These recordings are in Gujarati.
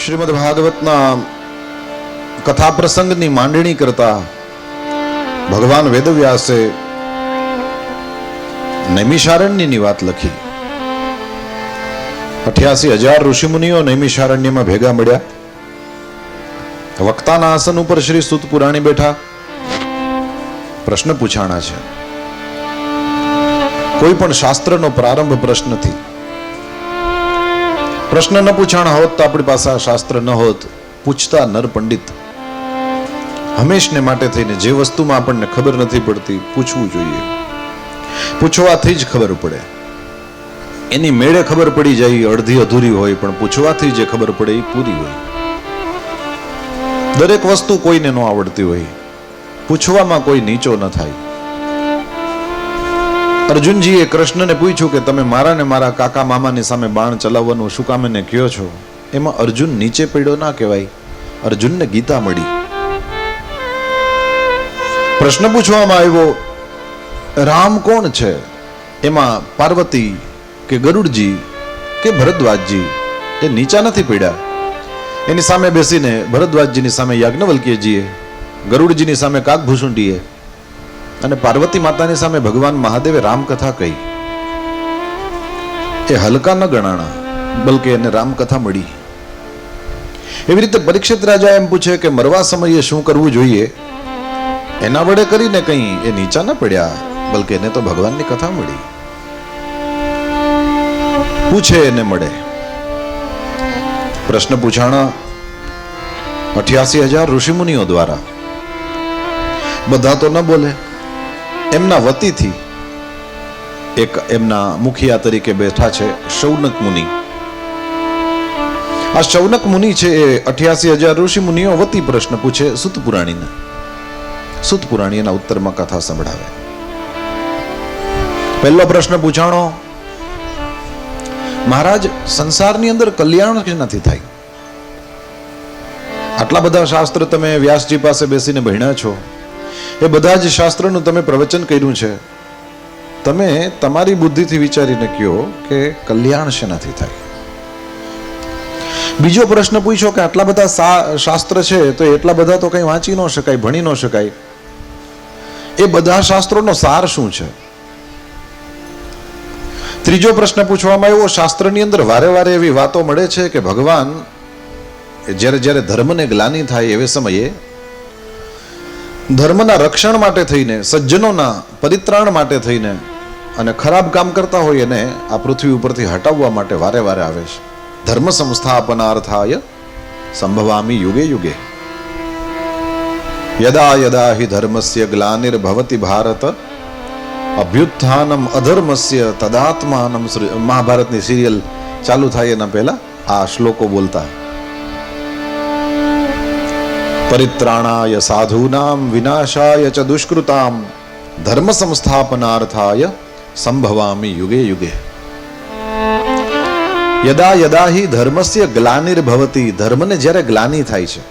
શ્રીમદ ભાગવતના કથા પ્રસંગની માંડણી કરતા ભગવાન વેદવ્યાસે નૈમિષારણ્યની વાત લખી. 88,000 ઋષિમુનિઓ નૈમિષારણ્યમાં ભેગા મળ્યા. વક્તાના આસન ઉપર શ્રી સૂત પુરાણી બેઠા. પ્રશ્ન પૂછાણા છે. કોઈ પણ શાસ્ત્રનો પ્રારંભ પ્રશ્નથી. પ્રશ્ન ન પૂછાણા હોત તો આપણી પાસે આ શાસ્ત્ર ન હોત. પૂછતા નર પંડિત હંમેશને માટે થઈને જે વસ્તુમાં આપણને ખબર નથી પડતી પૂછવું જોઈએ. પૂછવાથી જ ખબર પડે. એની મેળે ખબર પડી જાય અડધી અધૂરી હોય, પણ પૂછવાથી જે ખબર પડે એ પૂરી હોય. દરેક વસ્તુ કોઈને ન આવડતી હોય, પૂછવામાં કોઈ નીચો ન થાય. અર્જુનજીએ કૃષ્ણને પૂછ્યું કે તમે મારા ને મારા કાકા મામાની સામે બાણ ચલાવવાનું શું કામ એને કહો છો? એમાં અર્જુન નીચે પડ્યો ના કહેવાય, અર્જુનને ગીતા મળી. પ્રશ્ન પૂછવામાં આવ્યો રામ કોણ છે? એમાં પાર્વતી કે ગરુડજી કે ભરદ્વાજજી એ નીચા નથી પડ્યા. એની સામે બેસીને ભરદ્વાજજીની સામે યાજ્ઞવલ્ક્યજીએ, ગરુડજીની સામે કાકભૂષુંડીએ અને પાર્વતી માતાની સામે ભગવાન મહાદેવે રામકથા કહી. એ હલકા ન ગણાણા, બલકે એને રામકથા મળી. એવી રીતે પરીક્ષિત રાજા એમ પૂછે કે મરવા સમયે શું કરવું જોઈએ? એના વડે કરીને કઈ એ નીચા ન પડ્યા, બલકે એને તો ભગવાનની કથા મળી. પૂછે એને મળે. પ્રશ્ન પૂછાણા 88,000 ઋષિમુનિઓ દ્વારા. બધા તો ન બોલે. એમના વતીથી એક એમના મુખિયા તરીકે બેઠા છે શૌનક મુનિ. આ શૌનક મુનિ છે એ 88,000 ઋષિ મુનિઓ વતી પ્રશ્ન પૂછે સૂત પુરાણીને. સૂત પુરાણી એના ઉત્તરમાં કથા સંભળાવે. પહેલો પ્રશ્ન પૂછાણો, મહારાજ સંસારની અંદર કલ્યાણ નથી થાય. આટલા બધા શાસ્ત્ર તમે વ્યાસજી પાસે બેસીને ભણ્યા છો, એ બધા જ શાસ્ત્રનું તમે પ્રવચન કર્યું છે. તમે તમારી બુદ્ધિથી વિચારીને કહો કે કલ્યાણ શેનાથી થાય? બીજો પ્રશ્ન પૂછ્યો કે આટલા બધા શાસ્ત્ર છે તો એટલા બધા તો કઈ વાંચી ન શકાય, ભણી ન શકાય. એ બધા શાસ્ત્રોનો સાર શું છે? ત્રીજો પ્રશ્ન પૂછવામાં આવ્યો, શાસ્ત્રની અંદર વારે વારે એવી વાતો મળે છે કે ભગવાન જ્યારે જ્યારે ધર્મને ગ્લાનિ થાય એવે સમયે ધર્મના રક્ષણ માટે થઈને, સજ્જનોના પરિત્રાણ માટે થઈને અને ખરાબ કામ કરતા હોય એને આ પૃથ્વી ઉપરથી હટાવવા માટે વારે વારે આવે છે. ધર્મ સંસ્થાપનાર્થાય સંભવામી યુગે યુગે. યદા યદા હિ ધર્મસ્ય ગ્લાનિર્ભવતિ ભારત અભ્યુત્થાનમ અધર્મસ્ય તદાત્માનમ. મહાભારતની સિરિયલ ચાલુ થાય એના પહેલા આ શ્લોકો બોલતા. પરિત્રાણાય સાધૂનામ વિનાશાય ચ દુષ્કૃતામ ધર્મ સંસ્થાપનાર્થાય સંભવામિ યુગે યુગે. યદા યદા હિ ધર્મસ્ય ગ્લાનિર્ભવતિ. ધર્મને જ્યારે ગ્લાનિ થાય છે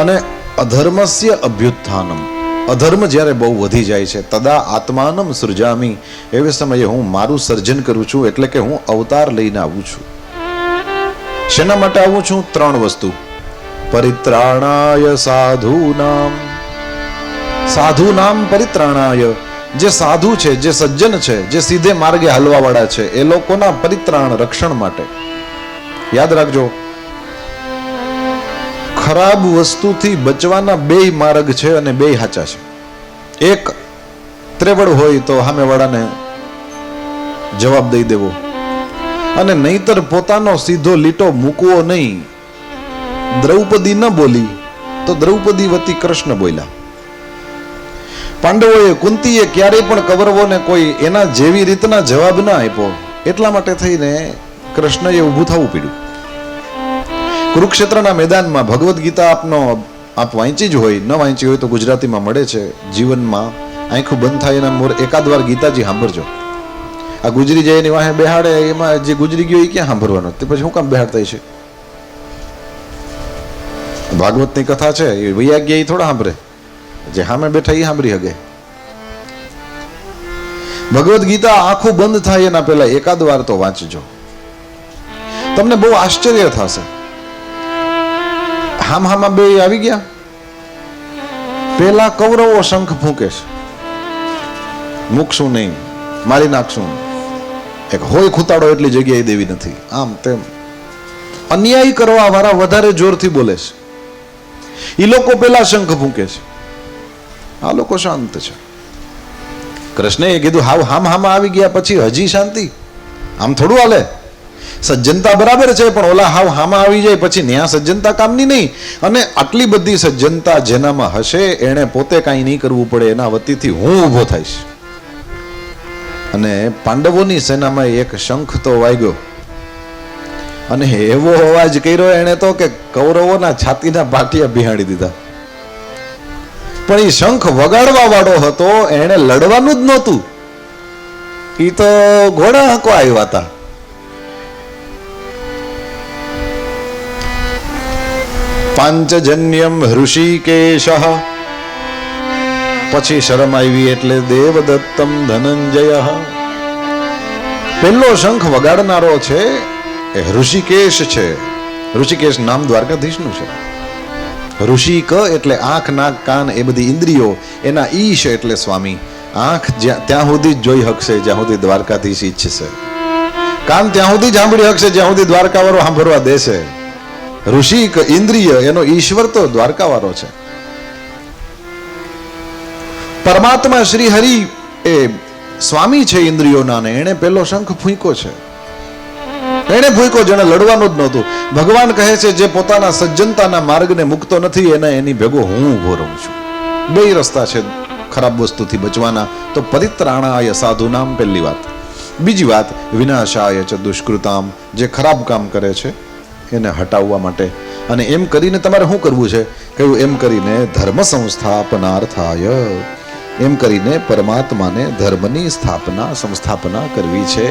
અને અધર્મસ્ય અભ્યુત્થાનમ, અધર્મ જ્યારે બહુ વધી જાય છે, તદા આત્માનમ સૃજામી. એવે સમયે હું મારું સર્જન કરું છું, એટલે કે હું અવતાર લઈને આવું છું. શેના માટે આવું છું? 3 વસ્તુ. પરિત્રાણાય સાધૂનામ. સાધુનામ પરિત્રાણાય. જે સાધુ છે, જે સજ્જન છે, જે સીધે માર્ગે હાલવા વાળા છે, એ લોકોના પરિત્રાણ, રક્ષણ માટે. યાદ રાખજો, ખરાબ વસ્તુથી બચવાના 2 માર્ગ છે અને 2 સાચા છે. એક ત્રેવડ હોય તો સામેવાળાને જવાબ દઈ દેવો, અને નહીતર પોતાનો સીધો લીટો મૂકવો નહીં. દ્રૌપદી ન બોલી તો દ્રૌપદી વતી કૃષ્ણ બોલ્યા. પાંડવોએ, કુંતીએ ક્યારેય પણ કૌરવોને કોઈ એના જેવી રીતના જવાબ ના આપ્યો. એટલા માટે થઈને કૃષ્ણએ ઊભું થવું પડ્યું. કુરુક્ષેત્રના મેદાનમાં ભગવદ્ ગીતા આપ વાંચી જ હોય, ન વાંચી હોય તો ગુજરાતીમાં મળે છે. જીવનમાં આંખું બંધ થાય એના મોર એકાદ વાર ગીતાજી સાંભળજો. આ ગુજરી જાય એની વાહે બેહાડે, એમાં જે ગુજરી ગયો એ ક્યાં સાંભળવાનો? તે પછી શું કામ બેહાડતા છે? ભાગવતની કથા છે એ વૈયાગ્ય થોડા સાંભળે, જે સામે બેઠા એ સાંભળી શકે. ભગવદ્ ગીતા આંખું બંધ થાય એના પહેલા એકાદ વાર તો વાંચજો. તમને બહુ આશ્ચર્ય થશે હામાં બે આવી ગયા. પેલા કૌરવો શંખ ફૂંકે છે, મૂકશું નહીં, મારી નાખશું. એક હોય ખૂતાડો એટલી જગ્યાએ દેવી નથી. આમ તેમ અન્યાય કરવા વાળા વધારે જોરથી બોલે છે. એ લોકો પેલા શંખ ફૂંકે છે, આ લોકો શાંત છે. કૃષ્ણએ કીધું હામાં આવી ગયા પછી હજી શાંતિ? આમ થોડું હાલે. સજ્જનતા બરાબર છે, પણ ઓલા હામાં આવી જાય પછી ન્યા સજ્જનતા કામની નહીં. અને આટલી બધી સજ્જનતા જેનામાં હશે એને પોતે કાંઈ નહીં કરવું પડે, એના વતીથી હું ઊભો થઈશ. અને પાંડવોની સેનામાં એક શંખ તો વાગ્યો અને એવો અવાજ કર્યો એને તો કે કૌરવોના છાતીના પાટિયા બિહાડી દીધા. પણ એ શંખ વગાડવા વાળો હતો, એને લડવાનું જ નહોતું. એ તો ઘોડા હાંકવા આવ્યા હતા. પાંચજન્યમ ઋષિકેશ. પછી શરમ આવી એટલે દેવદત્તમ ધનંજય. પેલો શંખ વગાડનારો છે એ ઋષિકેશ છે. ઋષિકેશ નામ દ્વારકાધીશનું છે. ઋષિક એટલે આંખ, નાક, કાન એ બધી ઇન્દ્રિયો, એના ઈશ એટલે સ્વામી. આંખ ત્યાં સુધી જ જોઈ શકશે જ્યાં સુધી દ્વારકાધીશ ઈચ્છશે. કાન ત્યાં સુધી જ સાંભળી શકશે જ્યાં સુધી દ્વારકા વાળો સાંભળવા દેશે. ઋષિક ઇન્દ્રિય એનો ઈશ્વર તો દ્વારકા વાળો છે. પરમાત્મા શ્રી હરિ એ સ્વામી છે ઇન્દ્રિયોના, ને એને પેલો શંખ ફૂંક્યો છે. એને ફૂંક્યો જેને લડવાનું જ નહોતું. ભગવાન કહે છે જે પોતાના સજ્જનતાના માર્ગને મુકતો નથી એને એની ભેગો હું ઉભો રહું છું. બે રસ્તા છે ખરાબ વસ્તુથી બચવાના. તો પરિત્રાણાય સાધુનામ પહેલી વાત. બીજી વાત વિનાશાય ચ દુષ્કૃતામ, જે ખરાબ કામ કરે છે એને હટાવવા માટે. અને એમ કરીને તમારે શું કરવું છે? કહ્યું એમ કરીને ધર્મ સંસ્થાપનાર્થાય, એમ કરીને પરમાત્માને ધર્મની સંસ્થાપના કરવી છે.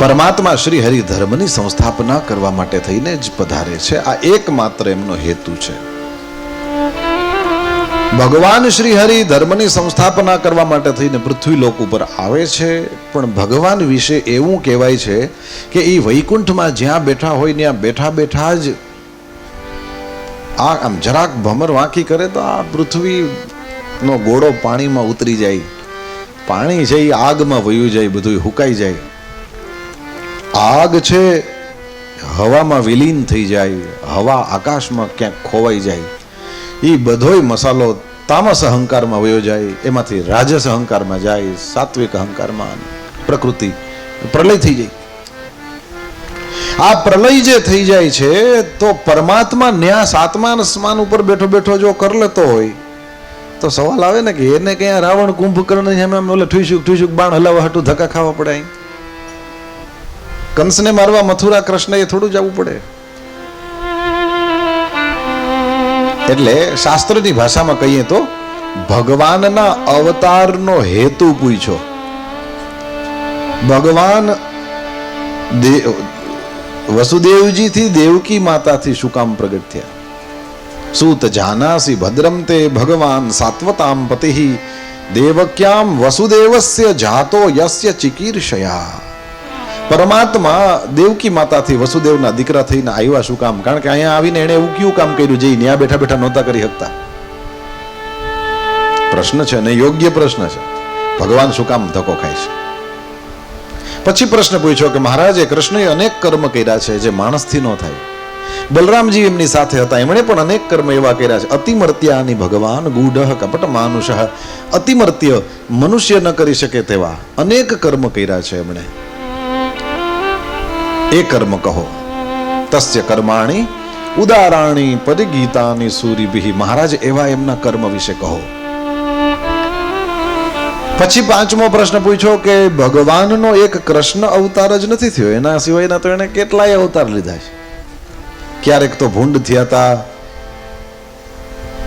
પરમાત્મા શ્રી હરિ ધર્મની સંસ્થાપના કરવા માટે થઈને જ પધારે છે. આ એકમાત્ર એમનો હેતુ છે. ભગવાન શ્રી હરિ ધર્મની સંસ્થાપના કરવા માટે થઈને પૃથ્વી લોક ઉપર આવે છે. પણ ભગવાન વિશે એવું કહેવાય છે કે એ વૈકુંઠમાં જ્યાં બેઠા હોય ત્યાં બેઠા બેઠા જ આમ જરાક ભમર વાંકી કરે તો આ પૃથ્વીનો ગોળો પાણીમાં ઉતરી જાય. પાણી છે એ આગમાં વયું જાય, બધું હુકાઈ જાય. આગ છે હવામાં વિલીન થઈ જાય, હવા આકાશમાં ક્યાંક ખોવાઈ જાય. એ બધોય મસાલો તામસ અહંકારમાં વયો જાય, એમાંથી રાજસ અહંકારમાં જાય, સાત્વિક અહંકારમાં પ્રકૃતિ પ્રલય થઈ જાય. આ પ્રલય જે થઈ જાય છે તો પરમાત્મા ન્યા સાતમા આસમાન ઉપર બેઠો બેઠો જો કર લેતો હોય તો સવાલ આવે ને કે એને ક્યાં રાવણ કુંભકર્ણ એમ ઓલે ઠુસુક બાણ હલાવવા હાટું ધક્કા ખાવા પડે. કંસને મારવા મથુરા કૃષ્ણ એ થોડું જવું પડે. એટલે શાસ્ત્રની ભાષામાં કહીએ તો ભગવાનના અવતારનો હેતુ પૂછ્યો. ભગવાન વસુદેવજી થી દેવકી માતાથી શું કામ પ્રગટ થયા? સૂત જાનાસી ભદ્રમ તે ભગવાન સાત્વતામ પતિઃ દેવક્યામ વસુદેવસ્ય જાતો યસ્ય ચિકીર્ષયા. પરમાત્મા દેવકી માતાથી વસુદેવના દીકરા થઈને આવ્યા શું કામ? કારણ કે અહીંયા આવીને એને એવું કયું કામ કર્યું જે ન્યા બેઠા બેઠા નહોતા કરી શકતા? પ્રશ્ન છે ને યોગ્ય પ્રશ્ન છે. ભગવાન શું કામ ધક્કો ખાય છે? પછી પ્રશ્ન પૂછ્યો કે મહારાજે કૃષ્ણએ અનેક કર્મ કર્યા છે જે માણસથી ન થાય. બલરામજી એમની સાથે હતા, એમણે પણ અનેક કર્મ એવા કર્યા છે. અતિમર્ત્યાની ભગવાન ગૂઢ કપટ માનુષ. અતિમર્ત્ય મનુષ્ય ન કરી શકે તેવા અનેક કર્મ કર્યા છે એમણે. એ કર્મ કહો. તસ્ય કર્માણી ઉદારાણી પરિગીતાની સૂરીભિ. મહારાજ એવા એમના કર્મ વિશે કહો. પછી પાંચમો પ્રશ્ન પૂછ્યો કે ભગવાનનો એક કૃષ્ણ અવતાર જ નથી થયો, એના સિવાયના તો એને કેટલાય અવતાર લીધા છે. ક્યારેક તો ભૂંડ થયા હતા,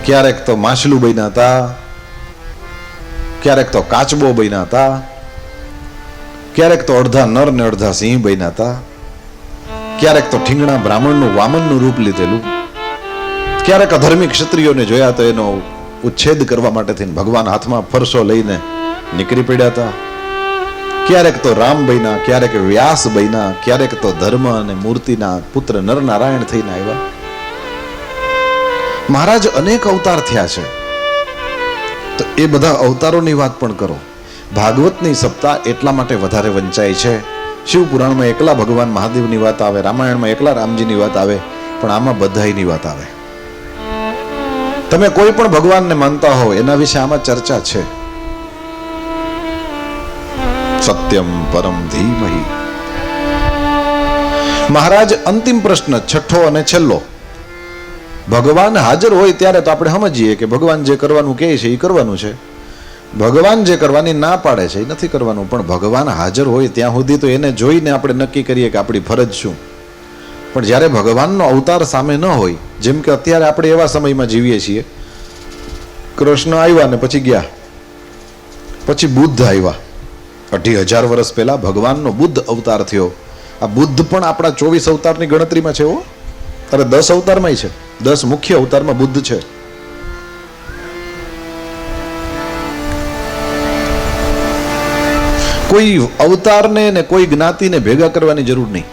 ક્યારેક તો માછલું બન્યા હતા, ક્યારેક તો કાચબો બન્યા હતા, ક્યારેક તો અડધા નર ને અડધા સિંહ બન્યા હતા, ક્યારેક તો ઠીંગણા બ્રાહ્મણનું વામનનું રૂપ લીધેલું, ક્યારેક અધર્મી ક્ષત્રિયોને જોયા તો એનો ઉચ્છેદ કરવા માટે થઈને ભગવાન હાથમાં ફરસો લઈને નીકળી પડ્યા હતા. ક્યારેક તો રામ બન્યા, ક્યારેક વ્યાસ બન્યા, ક્યારેક તો ધર્મ અને મૂર્તિના પુત્ર નરનારાયણ થઈને આવ્યા. મહારાજ અનેક અવતાર થયા છે, તો એ બધા અવતારોની વાત પણ કરો. ભાગવતની સપ્તાહ એટલા માટે વધારે વંચાય છે. શિવ પુરાણમાં એકલા ભગવાન મહાદેવની વાત આવે, રામાયણમાં એકલા રામજીની વાત આવે, પણ આમાં બધાયની વાત આવે. તમે કોઈ પણ ભગવાનને માનતા હો એના વિશે આમાં ચર્ચા છે. સત્યમ પરમ ધીમહિ. મહારાજ અંતિમ પ્રશ્ન છઠ્ઠો અને છેલ્લો. ભગવાન હાજર હોય ત્યારે તો આપણે સમજીએ કે ભગવાન જે કરવાનું કહે છે એ કરવાનું છે, ભગવાન જે કરવાની ના પાડે છે એ નથી કરવાનું. પણ ભગવાન હાજર હોય ત્યાં સુધી તો એને જોઈને આપણે નક્કી કરીએ કે આપણી ફરજ શું. પણ જ્યારે ભગવાનનો અવતાર સામે ન હોય, જેમ કે અત્યારે આપણે એવા સમયમાં જીવીએ છીએ, કૃષ્ણ આવ્યા ને પછી ગયા, પછી બુદ્ધ આવ્યા. 25,000 વર્ષ પહેલા ભગવાનનો બુદ્ધ અવતાર થયો. આ બુદ્ધ પણ આપણા 24 અવતારની ગણતરીમાં છે. અરે 10 અવતારમાં છે, 10 મુખ્ય અવતારમાં બુદ્ધ છે. કોઈ અવતારને ને કોઈ જ્ઞાતિને ભેગા કરવાની જરૂર નહીં.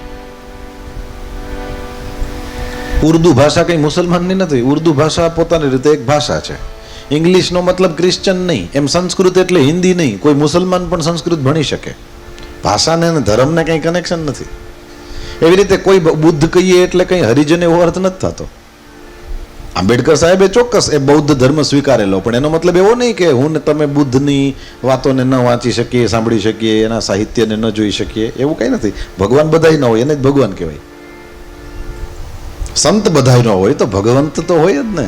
ઉર્દુ ભાષા કઈ મુસલમાનની નથી. ઉર્દુ ભાષા પોતાની રીતે એક ભાષા છે. ઇંગ્લિશનો મતલબ ક્રિશ્ચન નહીં, એમ સંસ્કૃત એટલે હિન્દી નહીં. કોઈ મુસલમાન પણ સંસ્કૃત ભણી શકે. ભાષાને અને ધર્મને કંઈ કનેક્શન નથી. એવી રીતે કોઈ બુદ્ધ કહીએ એટલે કંઈ હરિજન એવો અર્થ નથી થતો. આંબેડકર સાહેબે ચોક્કસ એ બૌદ્ધ ધર્મ સ્વીકારેલો, પણ એનો મતલબ એવો નહીં કે હું ને તમે બુદ્ધની વાતોને ન વાંચી શકીએ, સાંભળી શકીએ, એના સાહિત્યને ન જોઈ શકીએ, એવું કંઈ નથી. ભગવાન બધાય ન હોય, એને જ ભગવાન કહેવાય. સંત બધાય ન હોય તો ભગવંત તો હોય જ ને.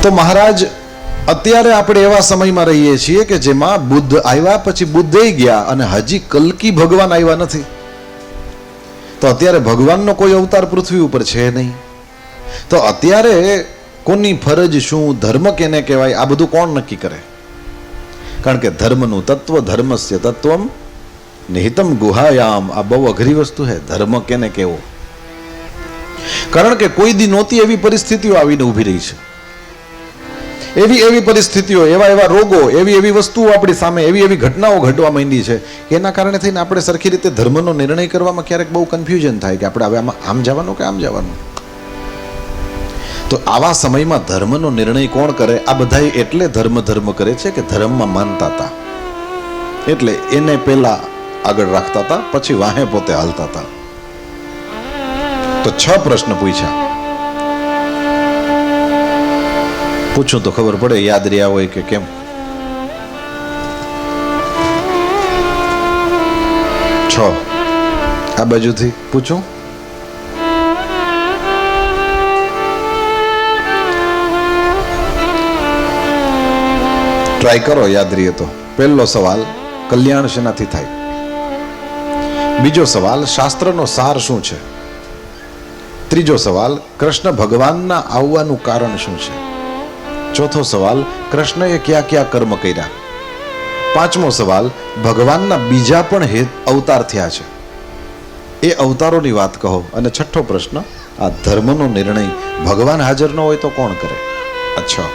તો મહારાજ અત્યારે આપણે એવા સમયમાં રહીએ છીએ કે જેમાં બુદ્ધ આવ્યા પછી બુદ્ધે ગયા અને હજી કલ્કી ભગવાન આવ્યા નથી. તો અત્યારે ભગવાનનો કોઈ અવતાર પૃથ્વી ઉપર છે નહીં. તો અત્યારે કોની ફરજ શું, ધર્મ કેને કહેવાય, આ બધું કોણ નક્કી કરે? કારણ કે ધર્મનું તત્વ, ધર્મસ્ય તત્વમ નિહિતમ ગુહાયામ. આ બહુ અઘરી વસ્તુ છે, ધર્મ કેને કહેવો. કારણ કે કોઈ દી નહોતી એવી પરિસ્થિતિઓ આવીને ઊભી રહી છે. એવી પરિસ્થિતિઓ, એવા રોગો, એવી વસ્તુઓ આપણી સામે, એવી ઘટનાઓ ઘટવા માંડી છે કે એના કારણે થઈને આપણે સરખી રીતે ધર્મનો નિર્ણય કરવામાં ક્યારેક બહુ કન્ફ્યુઝન થાય કે આપણે હવે આમાં આમ જવાનું કે આમ જવાનું. તો આવા સમયમાં ધર્મનો નિર્ણય કોણ કરે? આ બધા એટલે ધર્મ કરે છે કે ધર્મમાં માનતા હતા એટલે એને પહેલા આગળ રાખતા હતા, પછી વાહે પોતે હાલતા હતા. તો 6 પ્રશ્ન પૂછ્યા. પૂછું તો ખબર પડે યાદ રહ્યા હોય કે કેમ. 6 આ બાજુથી પૂછું. ટ્રાય કરો યાદ રહીએ તો. પહેલો સવાલ, કલ્યાણ શેનાથી થાય? બીજો સવાલ, શાસ્ત્રનો સાર શું છે? ત્રીજો સવાલ, કૃષ્ણ ભગવાનના આવવાનું કારણ શું છે? ચોથો સવાલ, કૃષ્ણએ કયા કયા કર્મ કર્યા? પાંચમો સવાલ, ભગવાનના બીજા પણ અવતાર થયા છે, એ અવતારોની વાત કહો. અને છઠ્ઠો પ્રશ્ન, આ ધર્મનો નિર્ણય ભગવાન હાજર ન હોય તો કોણ કરે? અચ્છા,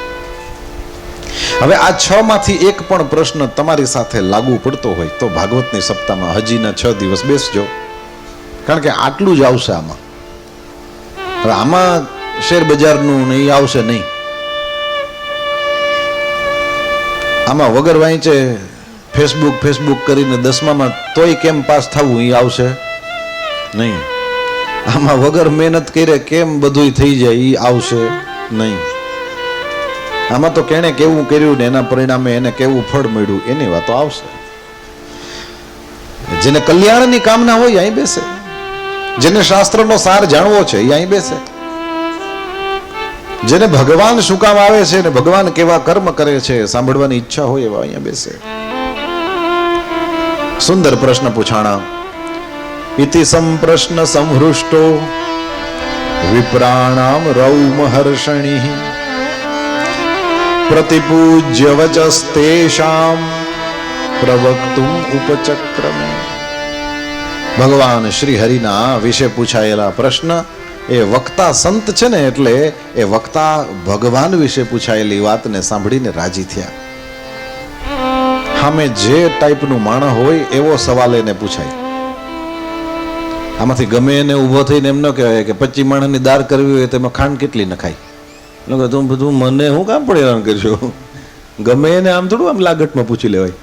હવે આ 6 માંથી એક પણ પ્રશ્ન તમારી સાથે લાગુ પડતો હોય તો ભાગવતની સપ્તાહમાં હજીના 6 દિવસ બેસજો. કારણ કે આટલું જ આવશે આમાં. હવે આમાં શેર બજારનું નહીં આવશે નહીં. આમાં વગર વાંચે ફેસબુક કરીને 10મામાં તોય કેમ પાસ થવું એ આવશે નહીં. આમાં વગર મહેનત કરે કેમ બધું થઈ જાય એ આવશે નહીં. આમાં તો કેણે કેવું કર્યું ને એના પરિણામે એને કેવું ફળ મળ્યું એની વાતો આવશે. જેને કલ્યાણની કામના હોય અહીં બેસે, જેને શાસ્ત્રનો સાર જાણવો છે એ અહીં બેસે, જેને ભગવાન શું કામ આવે છે ને ભગવાન કેવા કર્મ કરે છે સાંભળવાની ઈચ્છા હોય એવા અહીંયા બેસે. સુંદર પ્રશ્ન પૂછાણા. ઇતિ સંપ્રશ્ન સંહૃષ્ટો વિપ્રાણામ રૌમહર્ષણિ પ્રતિપૂજ્ય વચસ્તેષામ પ્રવક્તુમ ઉપચક્રમે. ભગવાન શ્રી હરિના વિશે પૂછાયેલા પ્રશ્ન, એ વક્તા સંત છે ને એટલે એ વક્તા ભગવાન વિશે પૂછાયેલી વાતને સાંભળીને રાજી થયા. સામે જે ટાઈપનું માણસ હોય એવો સવાલ એને પૂછાય. આમાંથી ગમે એને ઊભો થઈને એમ ન કહેવાય કે 25 માણસની દાળ કરવી હોય તેમાં ખાંડ કેટલી નખાય. તું બધું મને હું કામ પણ હેરાન કરશો. ગમે એને આમ થોડું આમ લાગટમાં પૂછી લેવાય,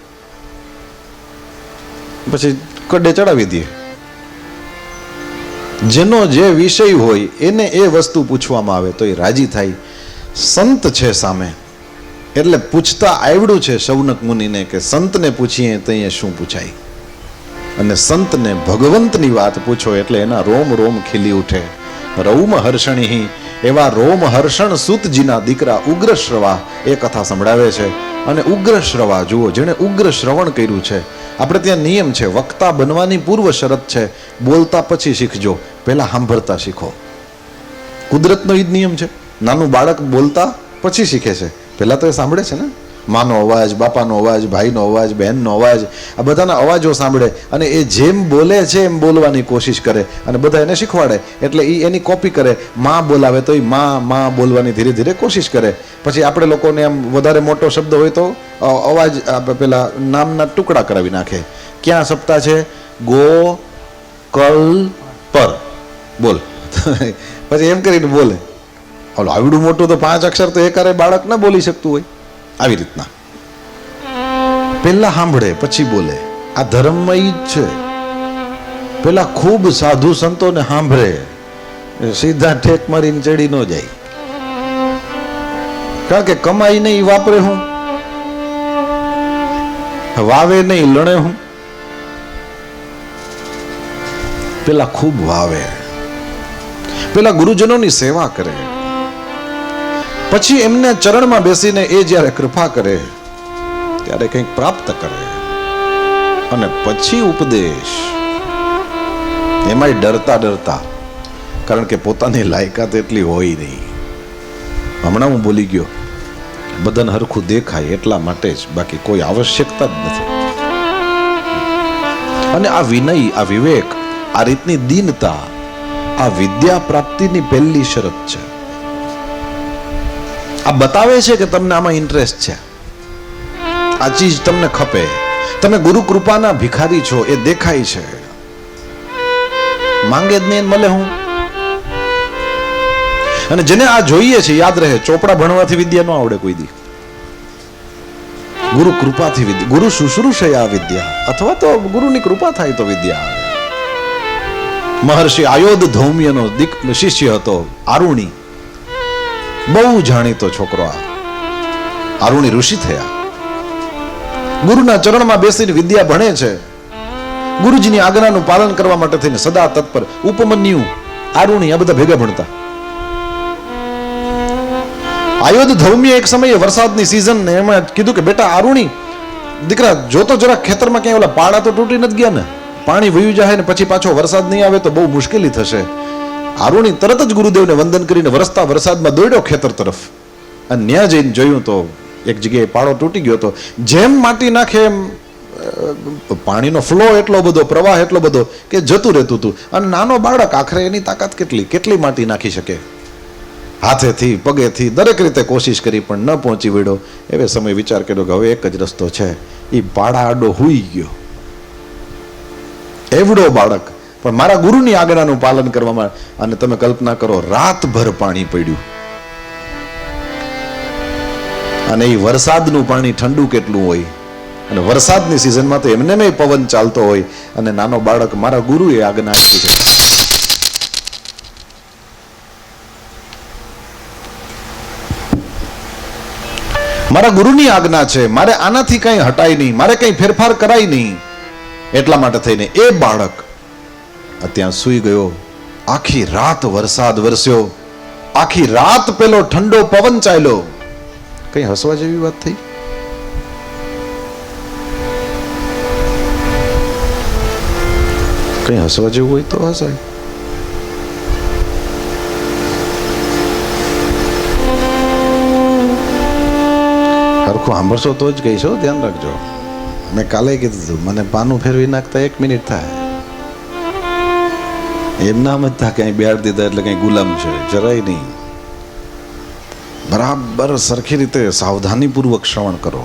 પછી કડે ચડાવી દે. જેનો જે વિષય હોય એને એ વસ્તુ પૂછવામાં આવે તો એ રાજી થાય. સંત છે સામે એટલે પૂછતા આવડ્યું છે શૌનક મુનિને કે સંતને પૂછીએ તો અહીંયા શું પૂછાય. અને સંતને ભગવંતની વાત પૂછો એટલે એના રોમ રોમ ખીલી ઉઠે. રૌમ હર્ષણી, એવા રોમ હર્ષણ સૂતજીના દીકરા ઉગ્ર શ્રવા એ કથા સંભળાવે છે. અને ઉગ્ર શ્રવા જુઓ, જેણે ઉગ્ર શ્રવણ કર્યું છે. આપણે ત્યાં નિયમ છે, વક્તા બનવાની પૂર્વ શરત છે, બોલતા પછી શીખજો, પહેલા સાંભળતા શીખો. કુદરતનો એ જ નિયમ છે. નાનું બાળક બોલતા પછી શીખે છે, પહેલા તો એ સાંભળે છે ને. માનો અવાજ, બાપાનો અવાજ, ભાઈનો અવાજ, બહેનનો અવાજ, આ બધાના અવાજો સાંભળે અને એ જેમ બોલે છે એમ બોલવાની કોશિશ કરે અને બધા એને શીખવાડે એટલે એ એની કોપી કરે. માં બોલાવે તો એ માં બોલવાની ધીરે ધીરે કોશિશ કરે. પછી આપણે લોકોને આમ વધારે મોટો શબ્દ હોય તો અવાજ પેલા નામના ટુકડા કરાવી નાખે. ક્યાં સપ્તાહ છે? ગો કલ પર બોલ. પછી એમ કરીને બોલે. ઓલો આવડું મોટું તો 5 અક્ષર તો એકારે બાળક ના બોલી શકતું હોય. આવી રીતના પેલા સાંભળે પછી બોલે. આ ધર્મમાં ઈ જ છે. પેલા ખૂબ સાધુ સંતોને સાંભળે, સીધા ઠેક મારીને ચડી ન જાય. કારણ કે કમાઈ નહીં વાપરે હું, વાવે નહીં લણે હું. પેલા ખૂબ વાવે, પેલા ગુરુજનોની સેવા કરે, પછી એમને ચરણમાં બેસીને એ જ્યારે કૃપા કરે ત્યારે કંઈક પ્રાપ્ત કરે અને પછી ઉપદેશ. એમાંય ડરતા ડરતા, કારણ કે પોતાની લાયકાત એટલી હોય નહીં. હમણાં હું બોલી ગયો, બધાને હરખું દેખાય એટલા માટે જ, બાકી કોઈ આવશ્યકતા જ નથી. અને આ વિનય, આ વિવેક, આ રીતની દીનતા આ વિદ્યા પ્રાપ્તિની પહેલી શરત છે. આ બતાવે છે કે તમને આમાં ઇન્ટરેસ્ટ છે, આ ચીજ તમને ખપે, તમે ગુરુ કૃપાના ભિખારી છો એ દેખાય છે. માંગે જ નહીં મળે હું. અને જેને આ જોઈએ છે યાદ રહે, ચોપડા ભણવાથી વિદ્યા ન આવડે કોઈ દી. ગુરુ કૃપાથી વિદ્યા, ગુરુ શુશ્રુષે આ વિદ્યા, અથવા તો ગુરુની કૃપા થાય તો વિદ્યા આવે. મહર્ષિ આયોધ ધૌમ્યનો શિષ્ય હતો આરુણી. બહુ જાણીતો છોકરો. આરુણી ઋષિ થયા. ગુરુના ચરણમાં બેસીને વિદ્યા ભણે છે. ગુરુજીની આજ્ઞાનું પાલન કરવા માટે થઈને સદા તત્પર. ઉપમન્યુ, આરુણી આ બધા ભેગા ભણતા. આયોધ ધૌમ્ય એક સમયે વરસાદની સિઝન ને એમાં કીધું કે બેટા આરુણી, દીકરા જોતો જરા ખેતરમાં ક્યાંય ઓલા પાડા તો તૂટી નથી ગયા ને? પાણી વયું જાય ને પછી પાછો વરસાદ નહીં આવે તો બહુ મુશ્કેલી થશે. આરુણી તરત જ ગુરુદેવને વંદન કરીને વરસતા વરસાદમાં દોડ્યો ખેતર તરફ. અને ન્યા જઈને જોયું તો એક જગ્યાએ પાડો તૂટી ગયો હતો. જેમ માટી નાખે એમ પાણીનો ફ્લો એટલો બધો, પ્રવાહ એટલો બધો કે જતું રહેતું હતું. અને નાનો બાળક આખરે એની તાકાત કેટલી માટી નાખી શકે? હાથેથી પગેથી દરેક રીતે કોશિશ કરી પણ ન પહોંચી વળ્યો. એવે સમય વિચાર કર્યો કે હવે એક જ રસ્તો છે. એ પાડા આડો હુઈ ગયો. એવડો બાળક પણ મારા ગુરુની આજ્ઞાનું પાલન કરવામાં. અને તમે કલ્પના કરો, રાતભર પાણી પડ્યું. અને એ વરસાદનું પાણી ઠંડુ કેટલું હોય, અને વરસાદની સિઝનમાં તો એમને મેં પવન ચાલતો હોય. અને નાનો બાળક મારા ગુરુએ આજ્ઞા આપી છે, મારા ગુરુની આજ્ઞા છે, મારે આનાથી કઈ હટાય નહીં, મારે કઈ ફેરફાર કરાય નહીં. એટલા માટે થઈને એ બાળક ત્યાં સૂઈ ગયો. આખી રાત વરસાદ વરસ્યો, આખી રાત પેલો ઠંડો પવન ચાલ્યો. કઈ હસવા જેવી વાત થઈ? કઈ હસવા જેવું હોય તો હસાય. હરખું સાંભળશો તો જ કહીશો, ધ્યાન રાખજો. મેં કાલે કીધું હતું, મને પાનું ફેરવી નાખતા 1 મિનિટ થાય. એમ નામ જ થાય કઈ બેહાડ દીધા એટલે કઈ ગુલામ છે, જરાય નહીં. બરાબર સરખી રીતે સાવધાનીપૂર્વક શ્રવણ કરો.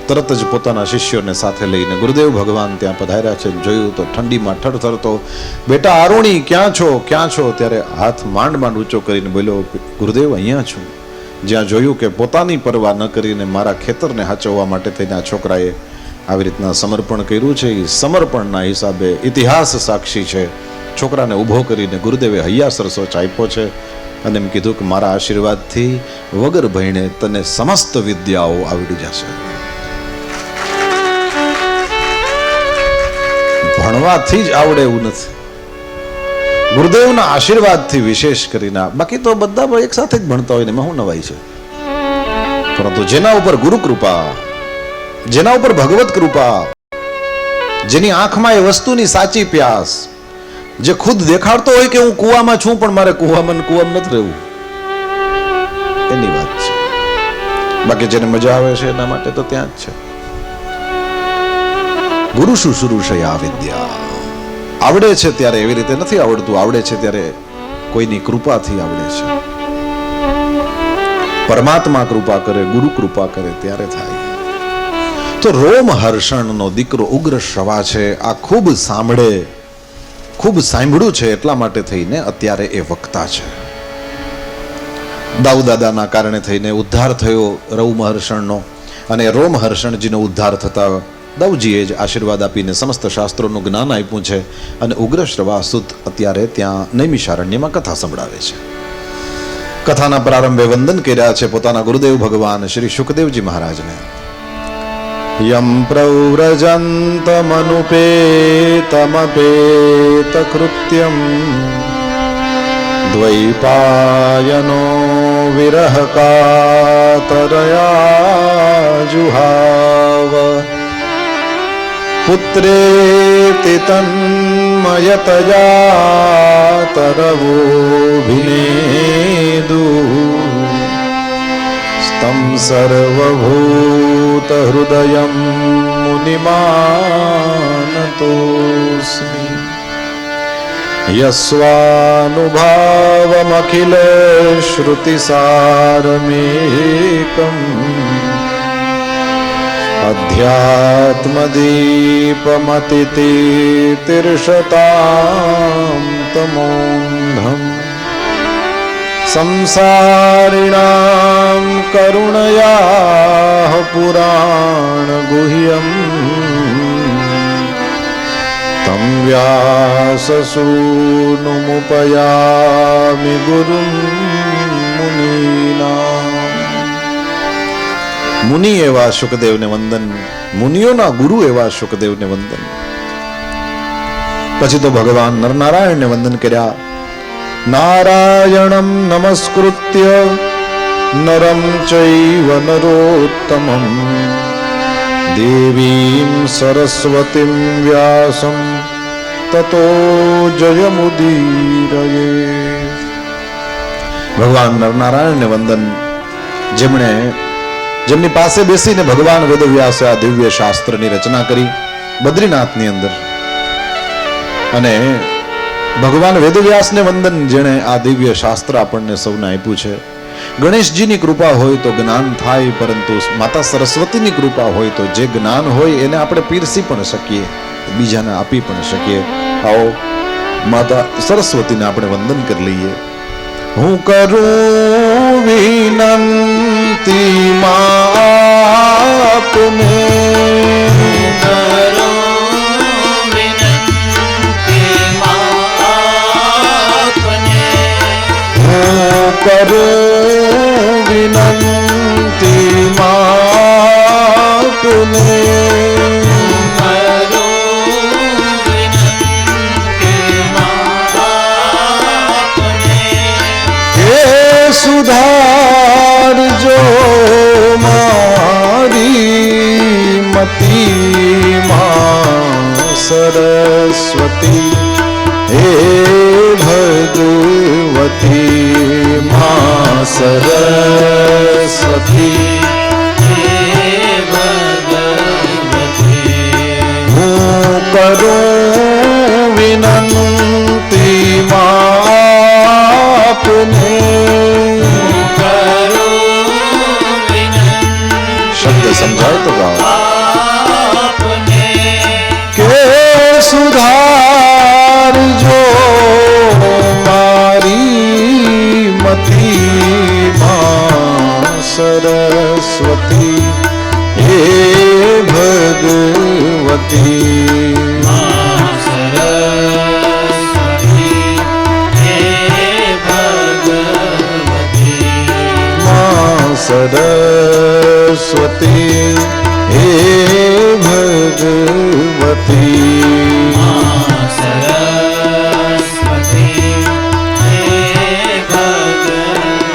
તરત જ પોતાના શિષ્યોને સાથે લઈને ગુરુદેવ ભગવાન ત્યાં પધાર્યા છે. જોયું તો ઠંડીમાં ઠરઠરતો, બેટા આરુણી ક્યાં છો, ક્યાં છો? ત્યારે હાથ માંડ માંડ ઊંચો કરીને બોલ્યો, ગુરુદેવ અહીંયા છું. જ્યાં જોયું કે પોતાની પરવા ન કરીને મારા ખેતરને હાચવવા માટે થઈને આ છોકરાએ આવી રીતના સમર્પણ કર્યું છે, એ સમર્પણના હિસાબે ઇતિહાસ સાક્ષી છે. છોકરાને ઊભો કરીને ગુરુદેવે હૈયાસર સોચ આપ્યો છે અને એમ કીધું કે મારા આશીર્વાદથી વગર ભણીને તને સમસ્ત વિદ્યાઓ આવડી જશે. ભણવાથી જ આવડે એવું નથી, ગુરુદેવના આશીર્વાદથી વિશેષ કરીને. બાકી તો બધા એક સાથે જ ભણતા હોય ને એમાં શું નવાઈ છે? પરંતુ જેના ઉપર ગુરુ કૃપા, જેના ઉપર ભગવત કૃપા, જેની આંખમાં એ વસ્તુની સાચી પ્યાસ, જે ખુદ દેખાડતો હોય કે હું કુવામાં છું પણ મારે કુવામાં નથી રહેવું, એની વાત છે. બાકી જેને મજા આવે છે એના માટે તો ત્યાં જ છે. ગુરુ શુશ્રૂષયા વિદ્યા. આવડે છે ત્યારે એવી રીતે નથી આવડતું, આવડે છે ત્યારે કોઈની કૃપાથી આવડે છે. પરમાત્મા કૃપા કરે, ગુરુ કૃપા કરે ત્યારે થાય. તો રોમહર્ષણનો દીકરો ઉગ્ર શ્રવા છે. આ ખૂબ સાંભળે, ખૂબ સાંભળ્યું છે એટલા માટે થઈને અત્યારે એ વક્તા છે. દાઉદાદાના કારણે થઈને ઉદ્ધાર થયો રોમહર્ષણનો, અને રોમહર્ષણજીનો ઉદ્ધાર થતા દાઉજીએ જ આશીર્વાદ આપીને સમસ્ત શાસ્ત્રોનું જ્ઞાન આપ્યું છે. અને ઉગ્ર શ્રવાસુત અત્યારે ત્યાં નૈમિષારણ્યમાં કથા સંભળાવે છે. કથાના પ્રારંભે વંદન કર્યા છે પોતાના ગુરુદેવ ભગવાન શ્રી શુકદેવજી મહારાજને. યમ પ્રવ્રજંતમનુપેતમપેત કૃત્યમ દ્વૈપાયનો વિરહ કાતરયા જુહાવ પુત્રેતિ તન્મયતયા તરવોభిનેદુ સ્તમ સર્વભૂત હૃદયમ મુનિમાનતોસ્મિ યસ્વાનુભાવમખિલ શ્રુતિસારમેકમ અધ્યાત્મદીપમતિતીર્ષતાં તમોંધમ સંસારિણાં કરુણયા પુરાણ ગુહ્યમ તમ વ્યાસસૂનુમુપયામિ ગુરુમ મુનીનાં. મુનિ એવા શુકદેવને વંદન, મુનિઓના ગુરુ એવા શુકદેવને વંદન. પછી તો ભગવાન નરનારાયણને વંદન કર્યા. નારાયણમ નમસ્કૃત્ય નરમ ચૈવ નરોત્તમમ દેવીમ સરસ્વતીમ વ્યાસમ તતો જયમુદીરયે. ભગવાન નરનારાયણને વંદન, જેમની પાસે બેસીને ભગવાન વેદવ્યાસે આ દિવ્ય શાસ્ત્રની રચના કરી બદ્રીનાથની અંદર. અને ભગવાન વેદવ્યાસને વંદન, જેણે આ દિવ્ય શાસ્ત્ર આપણને સૌને આપ્યું છે. ગણેશજીની કૃપા હોય તો જ્ઞાન થાય, પરંતુ માતા સરસ્વતીની કૃપા હોય તો જે જ્ઞાન હોય એને આપણે પીરસી પણ શકીએ, બીજાને આપી પણ શકીએ. આવો માતા સરસ્વતીને આપણે વંદન કરી લઈએ. હું કરું વિનંતી આપને, કરું વિનંતી આપને, સુધારજો મારી મતિમાં સરસ્વતી, હે ભગવતી મા સરસ્વતી, હે ભગવતી. હું કરું વિનંતી આપને, શબ્દ સમજાય તો ગાઓ. સરસ્વતી હે ભગવતી માં સરસ્વતી હે ભગવતી માં સરસ્વતી હે ભગવતી માં સરસ્વતી હે ભગવતી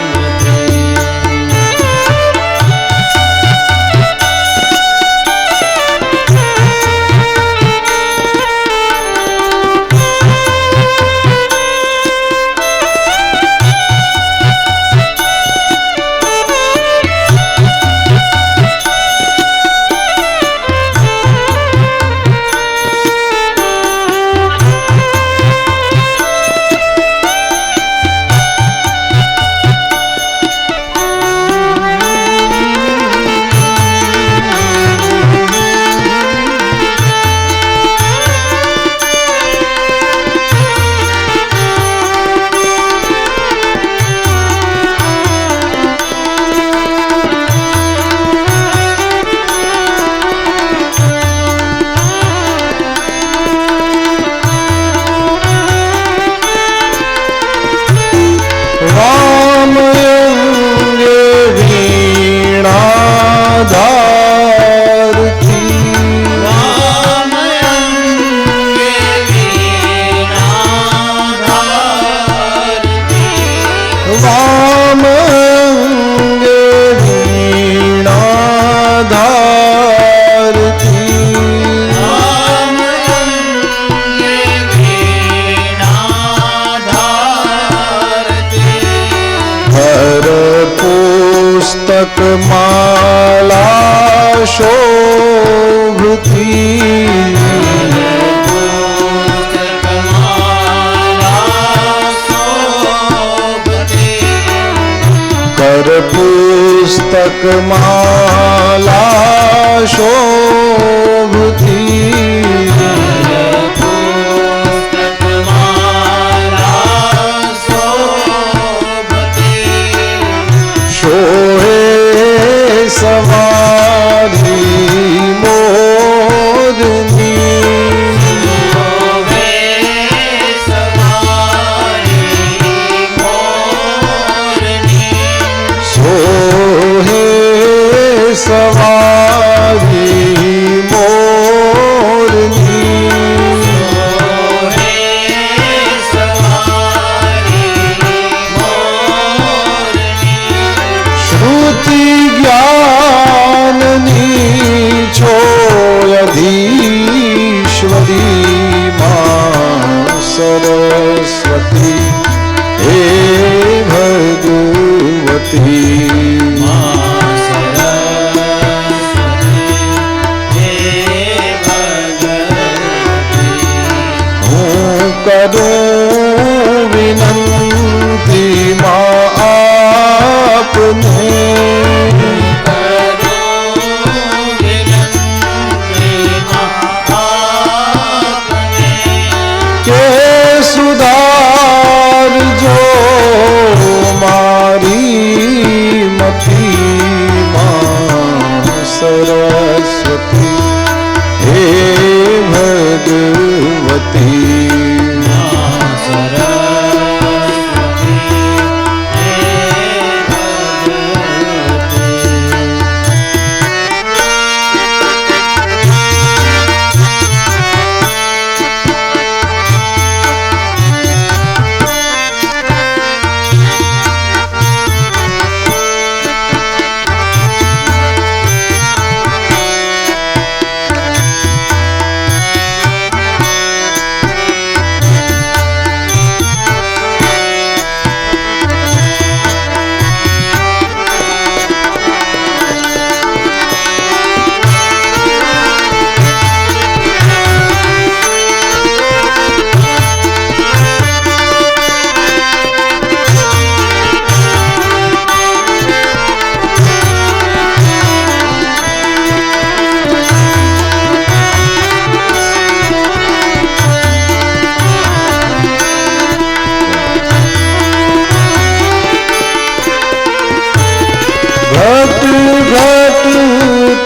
પુસ્તક માલા શોભતી કર પુસ્તક માલા શોભતી સવારી મોરની સોહે સવારી મોરની શ્રુતિ જ્ઞાનની છોયધીશ્વરી માં સરસ્વતી હે ભગવતી માં સરસ્વતી હે ભગવતી હું કરું વિનંતી માં આપને સુધારજો મારી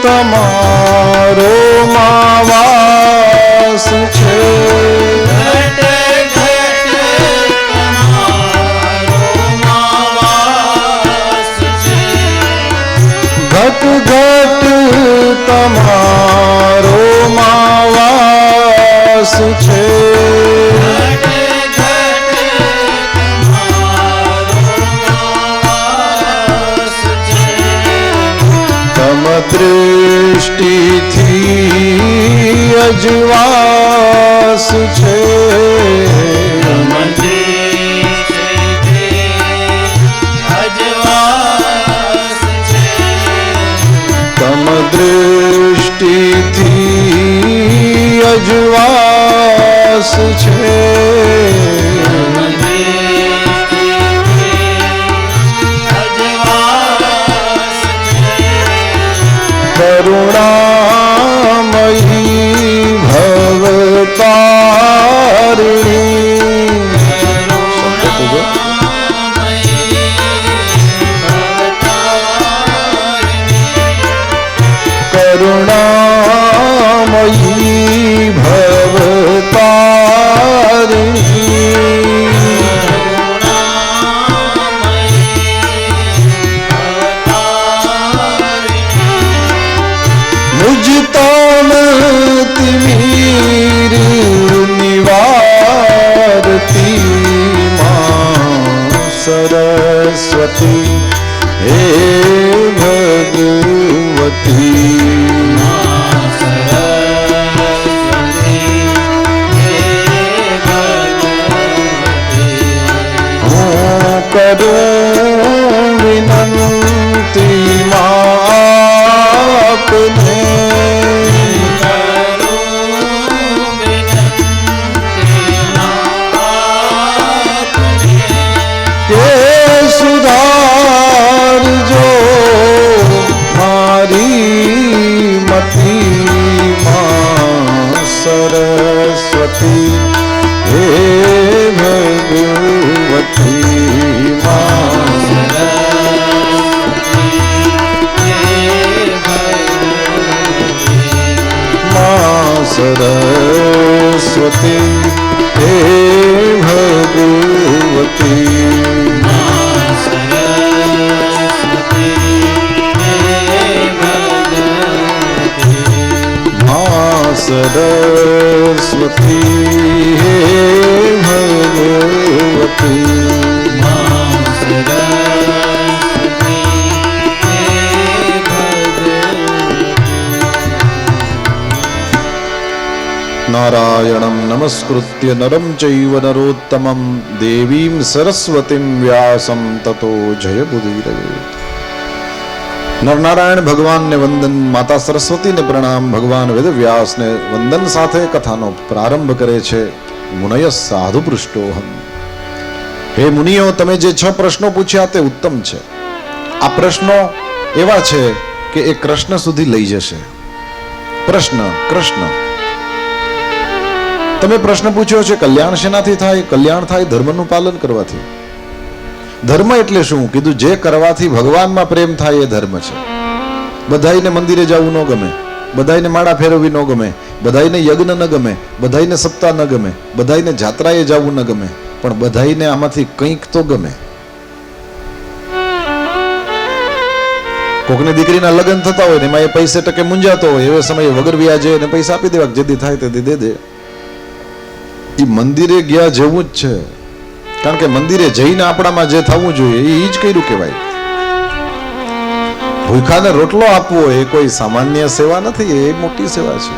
તમારો માવાસ છે. ઘટ ઘટ તમારો માવાસ છે. ઘટ ઘટ તમારો માવાસ છે. તમ દૃષ્ટિથી અજવાસ છે. તમ દૃષ્ટિથી અજવાસ છે. કરુણામયી ભવતારિણી. કરુણામયી ભવતારિણી. મુજ તન તિમીર નિવારતી માં સરસ્વતી હે ભગવતી. કરું વિનંતી આપને કે સુધારજો મારી મતી માં સરસ્વતી હે ભગવતી માં સરસ્વતી હે ભગવતી. માં સરસ્વતી હે ભગવતી. નારાયણં નમસ્કૃત્ય નરં ચૈવ નરોત્તમં દેવીં સરસ્વતીં વ્યાસં તતો જયમુદીરયેત. નરનારાયણ ભગવાનને વંદન, માતા સરસ્વતીને પ્રણામ, ભગવાન વેદવ્યાસને વંદન સાથે કથાનો પ્રારંભ કરે છે. મુનય સાધુ પૃષ્ટોહમ. હે મુનિઓ, તમે જે 6 પ્રશ્નો પૂછ્યા તે ઉત્તમ છે. આ પ્રશ્નો એવા છે કે એ કૃષ્ણ સુધી લઈ જશે. પ્રશ્ન કૃષ્ણ. તમે પ્રશ્ન પૂછ્યો છે કલ્યાણ શેનાથી થાય? કલ્યાણ થાય ધર્મનું પાલન કરવાથી. ધર્મ એટલે શું? કીધું જે કરવાથી ભગવાનમાં પ્રેમ થાય એ ધર્મ છે. બધાઈને મંદિરે જવું ન ગમે, બધાઈને માળા ફેરવવી ન ગમે, બધાઈને યજ્ઞ ન ગમે, બધાઈને સપ્તાહ ન ગમે, બધાઈને જાત્રાએ જવું ન ગમે, પણ બધાઈને આમાંથી કંઈક તો ગમે. કોકની દીકરીના લગ્ન થતા હોય ને એમાં એ પૈસે ટકે મૂંઝાતો હોય, એવે સમયે વગર વ્યાજે એને પૈસા આપી દેવા, જેથી થાય તેથી દે દે. એ મંદિરે ગયા જેવું જ છે. કારણ કે મંદિરે જઈને આપણામાં જે થવું જોઈએ એ જ કર્યું કહેવાય. ભૂખાને રોટલો આપવો એ કોઈ સામાન્ય સેવા નથી, એ મોટી સેવા છે.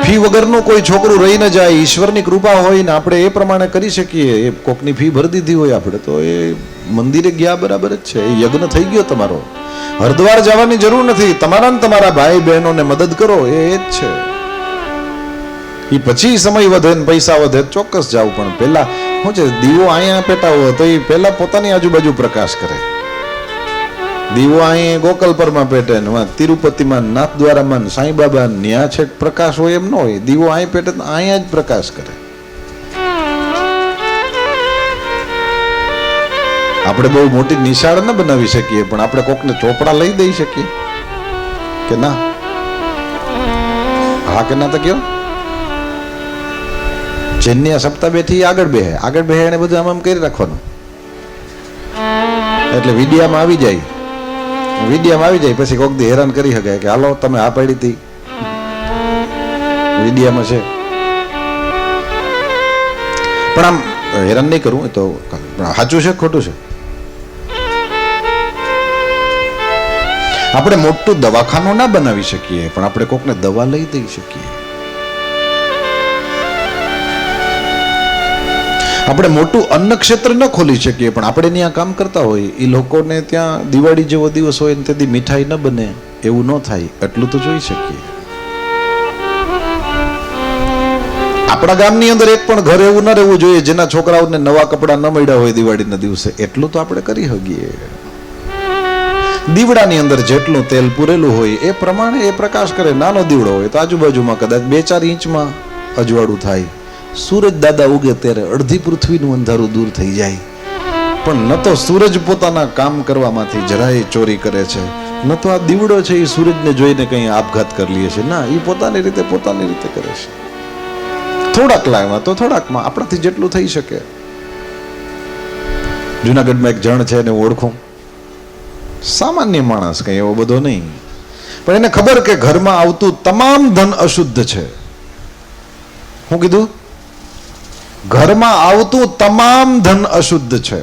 ફી વગરનું કોઈ છોકરું રહી ન જાય, ઈશ્વરની કૃપા હોય ને આપણે એ પ્રમાણે કરી શકીએ. એ કોકની ફી ભરી દીધી હોય આપણે તો એ મંદિરે ગયા બરાબર જ છે. એ યજ્ઞ થઈ ગયો તમારો. હરિદ્વાર જવાની જરૂર નથી, તમારા ને તમારા ભાઈ બહેનોને મદદ કરો એ જ છે. એ પછી સમય વધે ને પૈસા વધે ચોક્કસ જાવ, પણ પેલા શું છે, દીવો અહીંયા પેટાવો તો એ પેલા પોતાની આજુબાજુ પ્રકાશ કરે. દીવો અહીં ગોકલપરમાં પેટે ને તિરુપતિમાં, નાથદ્વારામાં, સાંઈબાબા ન્યા છે પ્રકાશ હોય એમ ન હોય. દીવો અહીં પેટે અહીંયા જ પ્રકાશ કરે. આપણે બહુ મોટી નિશાળ ન બનાવી શકીએ, પણ આપણે કોકને ચોપડા લઈ દઈ શકીએ કે ના? હા કે ના? તો કયો જેની આ સપ્તાહ બેઠી આગળ બે એને બધું આમ કરી રાખવાનું, એટલે વિડિયામાં આવી જાય. પછી કોક દી હેરાન કરી શકાય કે હાલો તમે આ પાડી હતી, વિડિયામાં છે. પણ આમ હેરાન નહીં કરવું, એ તો સાચું છે ખોટું છે? આપણે મોટું દવાખાનું ના બનાવી શકીએ, પણ આપણે કોકને દવા લઈ દઈ શકીએ. આપણે મોટું અન્ન ક્ષેત્ર ન ખોલી શકીએ, પણ આપણે ત્યાં કામ કરતા હોય એ લોકોને ત્યાં દિવાળી જેવો દિવસ હોય ને તેથી મીઠાઈ ન બને, એવું ન થાય એટલું તો જોઈ શકીએ. આપણા ગામની અંદર એક પણ ઘર એવું ન રહેવું જોઈએ જેના છોકરાઓને નવા કપડાં ન મળ્યા હોય દિવાળીના દિવસે, એટલું તો આપણે કરી શકીએ. દીવડાની અંદર જેટલું તેલ પૂરેલું હોય એ પ્રમાણે એ પ્રકાશ કરે. નાનો દીવડો હોય તો આજુબાજુમાં કદાચ 2-4 ઇંચમાં અજવાળું થાય. સૂરજ દાદા ઉગે ત્યારે અડધી પૃથ્વીનું અંધારું દૂર થઈ જાય. પણ ન તો સૂરજ પોતાના કામ કરવામાંથી જરાય ચોરી કરે છે, ન તો આ દીવડો છે એ સૂરજને જોઈને કંઈ આપઘાત કરી લે છે. ના, એ પોતાની રીતે કરે છે. થોડાક લાગમાં તો થોડાકમાં આપણાથી જેટલું થઈ શકે. જુનાગઢમાં એક જણ છે એને ઓળખું, સામાન્ય માણસ, કઈ એવો બધો નહીં, પણ એને ખબર કે ઘરમાં આવતું તમામ ધન અશુદ્ધ છે. હું કીધું? ઘરમાં આવતું તમામ ધન અશુદ્ધ છે.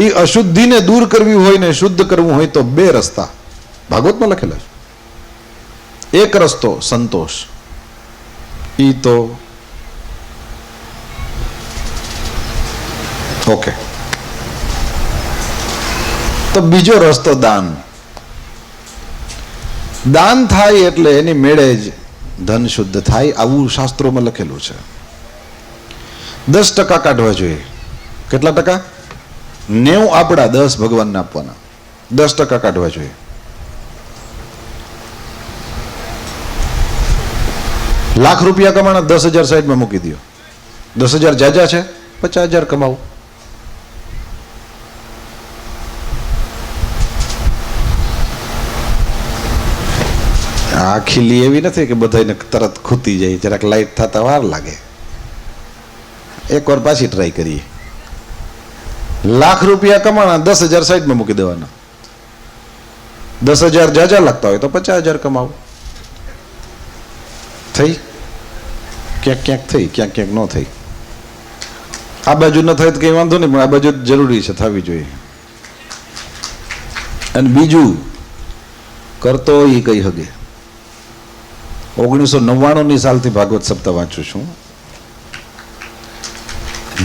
એ અશુદ્ધિને દૂર કરવી હોય ને શુદ્ધ કરવું હોય તો 2 રસ્તા ભાગવતમાં લખેલા છે. એક રસ્તો સંતોષ, ઈ તો ઓકે. તો બીજો રસ્તો દાન. દાન થાય એટલે એની મેળે જ ધન શુદ્ધ થાય, આવું શાસ્ત્રોમાં લખેલું છે. 10% કાઢવા જોઈએ. કેટલા ટકા? 90 આપણા, 10 ભગવાનને આપવાના. 10% કાઢવા જોઈએ. લાખ રૂપિયા કમાણા, 10,000 સાઈડમાં મૂકી દો. 10,000 જાજા છે, 50,000 કમાવો. આ ખીલી એવી નથી કે બધાને તરત ખૂતી જાય, જરાક લાઈટ થતા વાર લાગે. એકવાર પાછી ટ્રાય કરીએ. લાખ રૂપિયા કમાણા, 10,000 સાઈડમાં મૂકી દેવાના. 10,000 જાજા લાગતા હોય તો 50,000 કમાવો. થઈ? ક્યાંક ક્યાંક થઈ, ક્યાંક ક્યાંક ન થઈ. આ બાજુ ન થાય તો કઈ વાંધો નહીં, પણ આ બાજુ જરૂરી છે, થવી જોઈએ. અને બીજું કરતો એ કઈ હગે. 1999 સાલથી ભાગવત સપ્તાહ વાંચું છું.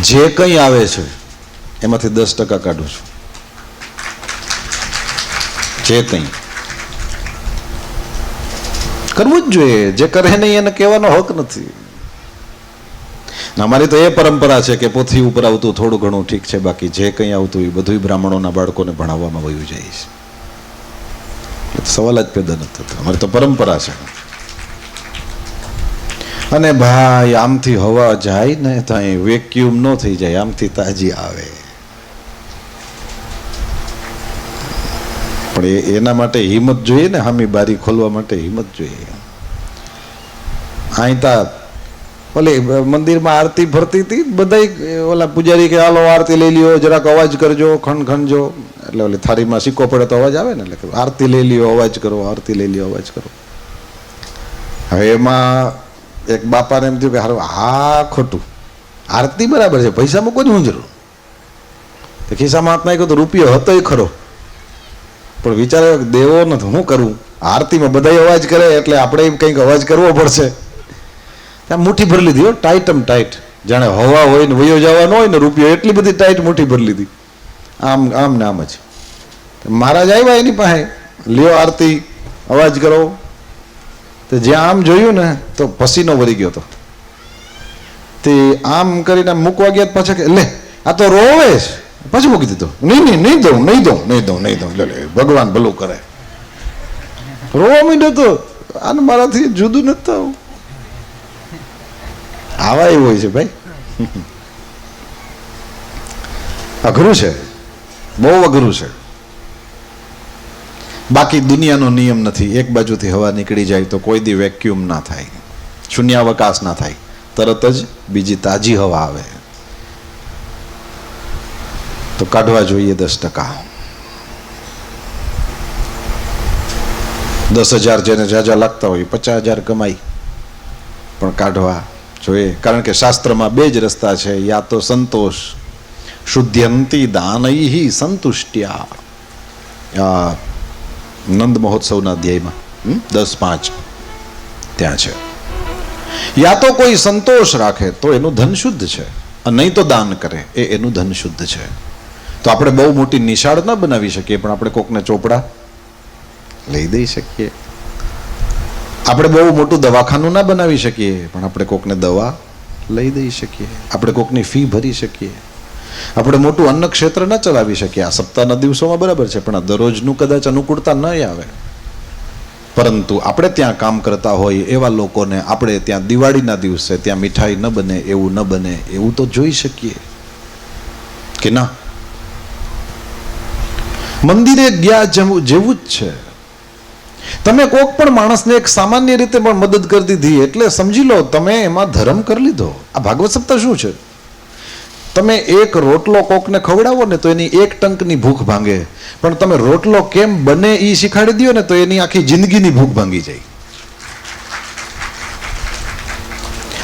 જે કંઈ આવે છે એમાંથી 10% કાઢું છું. જે કંઈ કરવું જ જોઈએ. જે કરે નહીં એને કહેવાનો હક નથી. અમારી તો એ પરંપરા છે કે પોથી ઉપર આવતું થોડું ઘણું ઠીક છે, બાકી જે કંઈ આવતું એ બધું બ્રાહ્મણોના બાળકોને ભણાવવામાં વયું જાય છે. સવાલ જ પેદા નથી થતો. અમારી તો પરંપરા છે. અને ભાઈ આમથી હવા જાય ને તો અહીં વેક્યુમ ન થઈ જાય, આમથી તાજી આવે. પણ એના માટે હિંમત જોઈએ ને, હામી બારી ખોલવા માટે હિંમત જોઈએ. અહીં તા ઓલી મંદિરમાં આરતી ભરતી હતી, બધા ઓલા પૂજારી કે હાલો આરતી લઈ લ્યો, જરાક અવાજ કરજો, ખણખણજો. એટલે ઓલી થાળીમાં સિક્કો પડે તો અવાજ આવે ને, એટલે આરતી લઈ લ્યો, અવાજ કરો, આરતી લઈ લ્યો, અવાજ કરો. હવે એમાં એક બાપાને એમ થયું કે હારું હા ખોટું, આરતી બરાબર છે, પૈસા મૂકવાની શું જરૂર? તો ખિસ્સામાં હાથ નાખ્યો તો રૂપિયો હતો ખરો, પણ વિચાર્યો દેવો નથી, શું કરવું? આરતીમાં બધા અવાજ કરે એટલે આપણે કંઈક અવાજ કરવો પડશે. ત્યાં મુઠ્ઠી ભરી લીધી, ટાઈટમ ટાઈટ, જાણે હવા હોય ને વયો જવાનો હોય ને રૂપિયો, એટલી બધી ટાઈટ મુઠ્ઠી ભરી લીધી. આમ આમ ને આમ જ. મહારાજ આવ્યા એની પાસે, લ્યો આરતી, અવાજ કરો. તો જ્યાં આમ જોયું ને તો પસીનો વળી ગયો હતો. તે આમ કરીને મૂકવા ગયા પાછા કે લે આ તો રોવે છે, પછી મૂકી દીધો. નહીં દઉં. લે ભગવાન ભલું કરે. રોવા માંડ્યો તો, આને મારાથી જુદું નથી થવું. આવા એવું હોય છે ભાઈ, અઘરું છે. બહુ અઘરું છે. બાકી દુનિયાનો નિયમ નથી, એક બાજુથી હવા નીકળી જાય તો કોઈ દી વેક્યુમ ના થાય, શૂન્યાવકાશ ના થાય, તરત જ બીજી તાજી હવા આવે. તો કાઢવા જોઈએ 10%. 10,000 જેને જાજા લાગતા હોય 50,000 કમાઈ, પણ કાઢવા જોઈએ. કારણ કે શાસ્ત્રમાં બે જ રસ્તા છે, યા તો સંતોષ, શુદ્ધ્યંતી દાનૈહિ સંતુષ્ટ્યા, નંદ મહોત્સવના અધ્યાયમાં 10:5 ત્યાં છે. યા તો કોઈ સંતોષ રાખે તો એનું ધન શુદ્ધ છે, અને નહીં તો દાન કરે એ એનું ધન શુદ્ધ છે. તો આપણે બહુ મોટી નિશાળ ન બનાવી શકીએ, પણ આપણે કોકને ચોપડા લઈ દઈ શકીએ. આપણે બહુ મોટું દવાખાનું ના બનાવી શકીએ, પણ આપણે કોકને દવા લઈ દઈ શકીએ. આપણે કોકની ફી ભરી શકીએ. આપણે મોટું અન્ન ક્ષેત્ર ન ચલાવી શકીએ. આ સપ્તાહના દિવસોમાં બરાબર છે, પણ આ દરરોજનું કદાચ અનુકૂળતા ન આવે. પરંતુ આપણે ત્યાં કામ કરતા હોય એવા લોકોને આપણે ત્યાં દિવાળીના દિવસે ત્યાં મીઠાઈ ન બને એવું ન બને એવું તો જોઈ શકીએ કે ના? મંદિરે ગયા જેવું જ છે. તમે કોક પણ માણસને એક સામાન્ય રીતે પણ મદદ કરી દીધી એટલે સમજી લો તમે એમાં ધર્મ કરી લીધો. આ ભાગવત સપ્તાહ શું છે? તમે એક રોટલો કોકને ખવડાવો ને તો એની એક ટંકની ભૂખ ભાંગે, પણ તમે રોટલો કેમ બને એ શીખાડી દો ને તો એની આખી જિંદગીની ભૂખ ભાંગી જાય.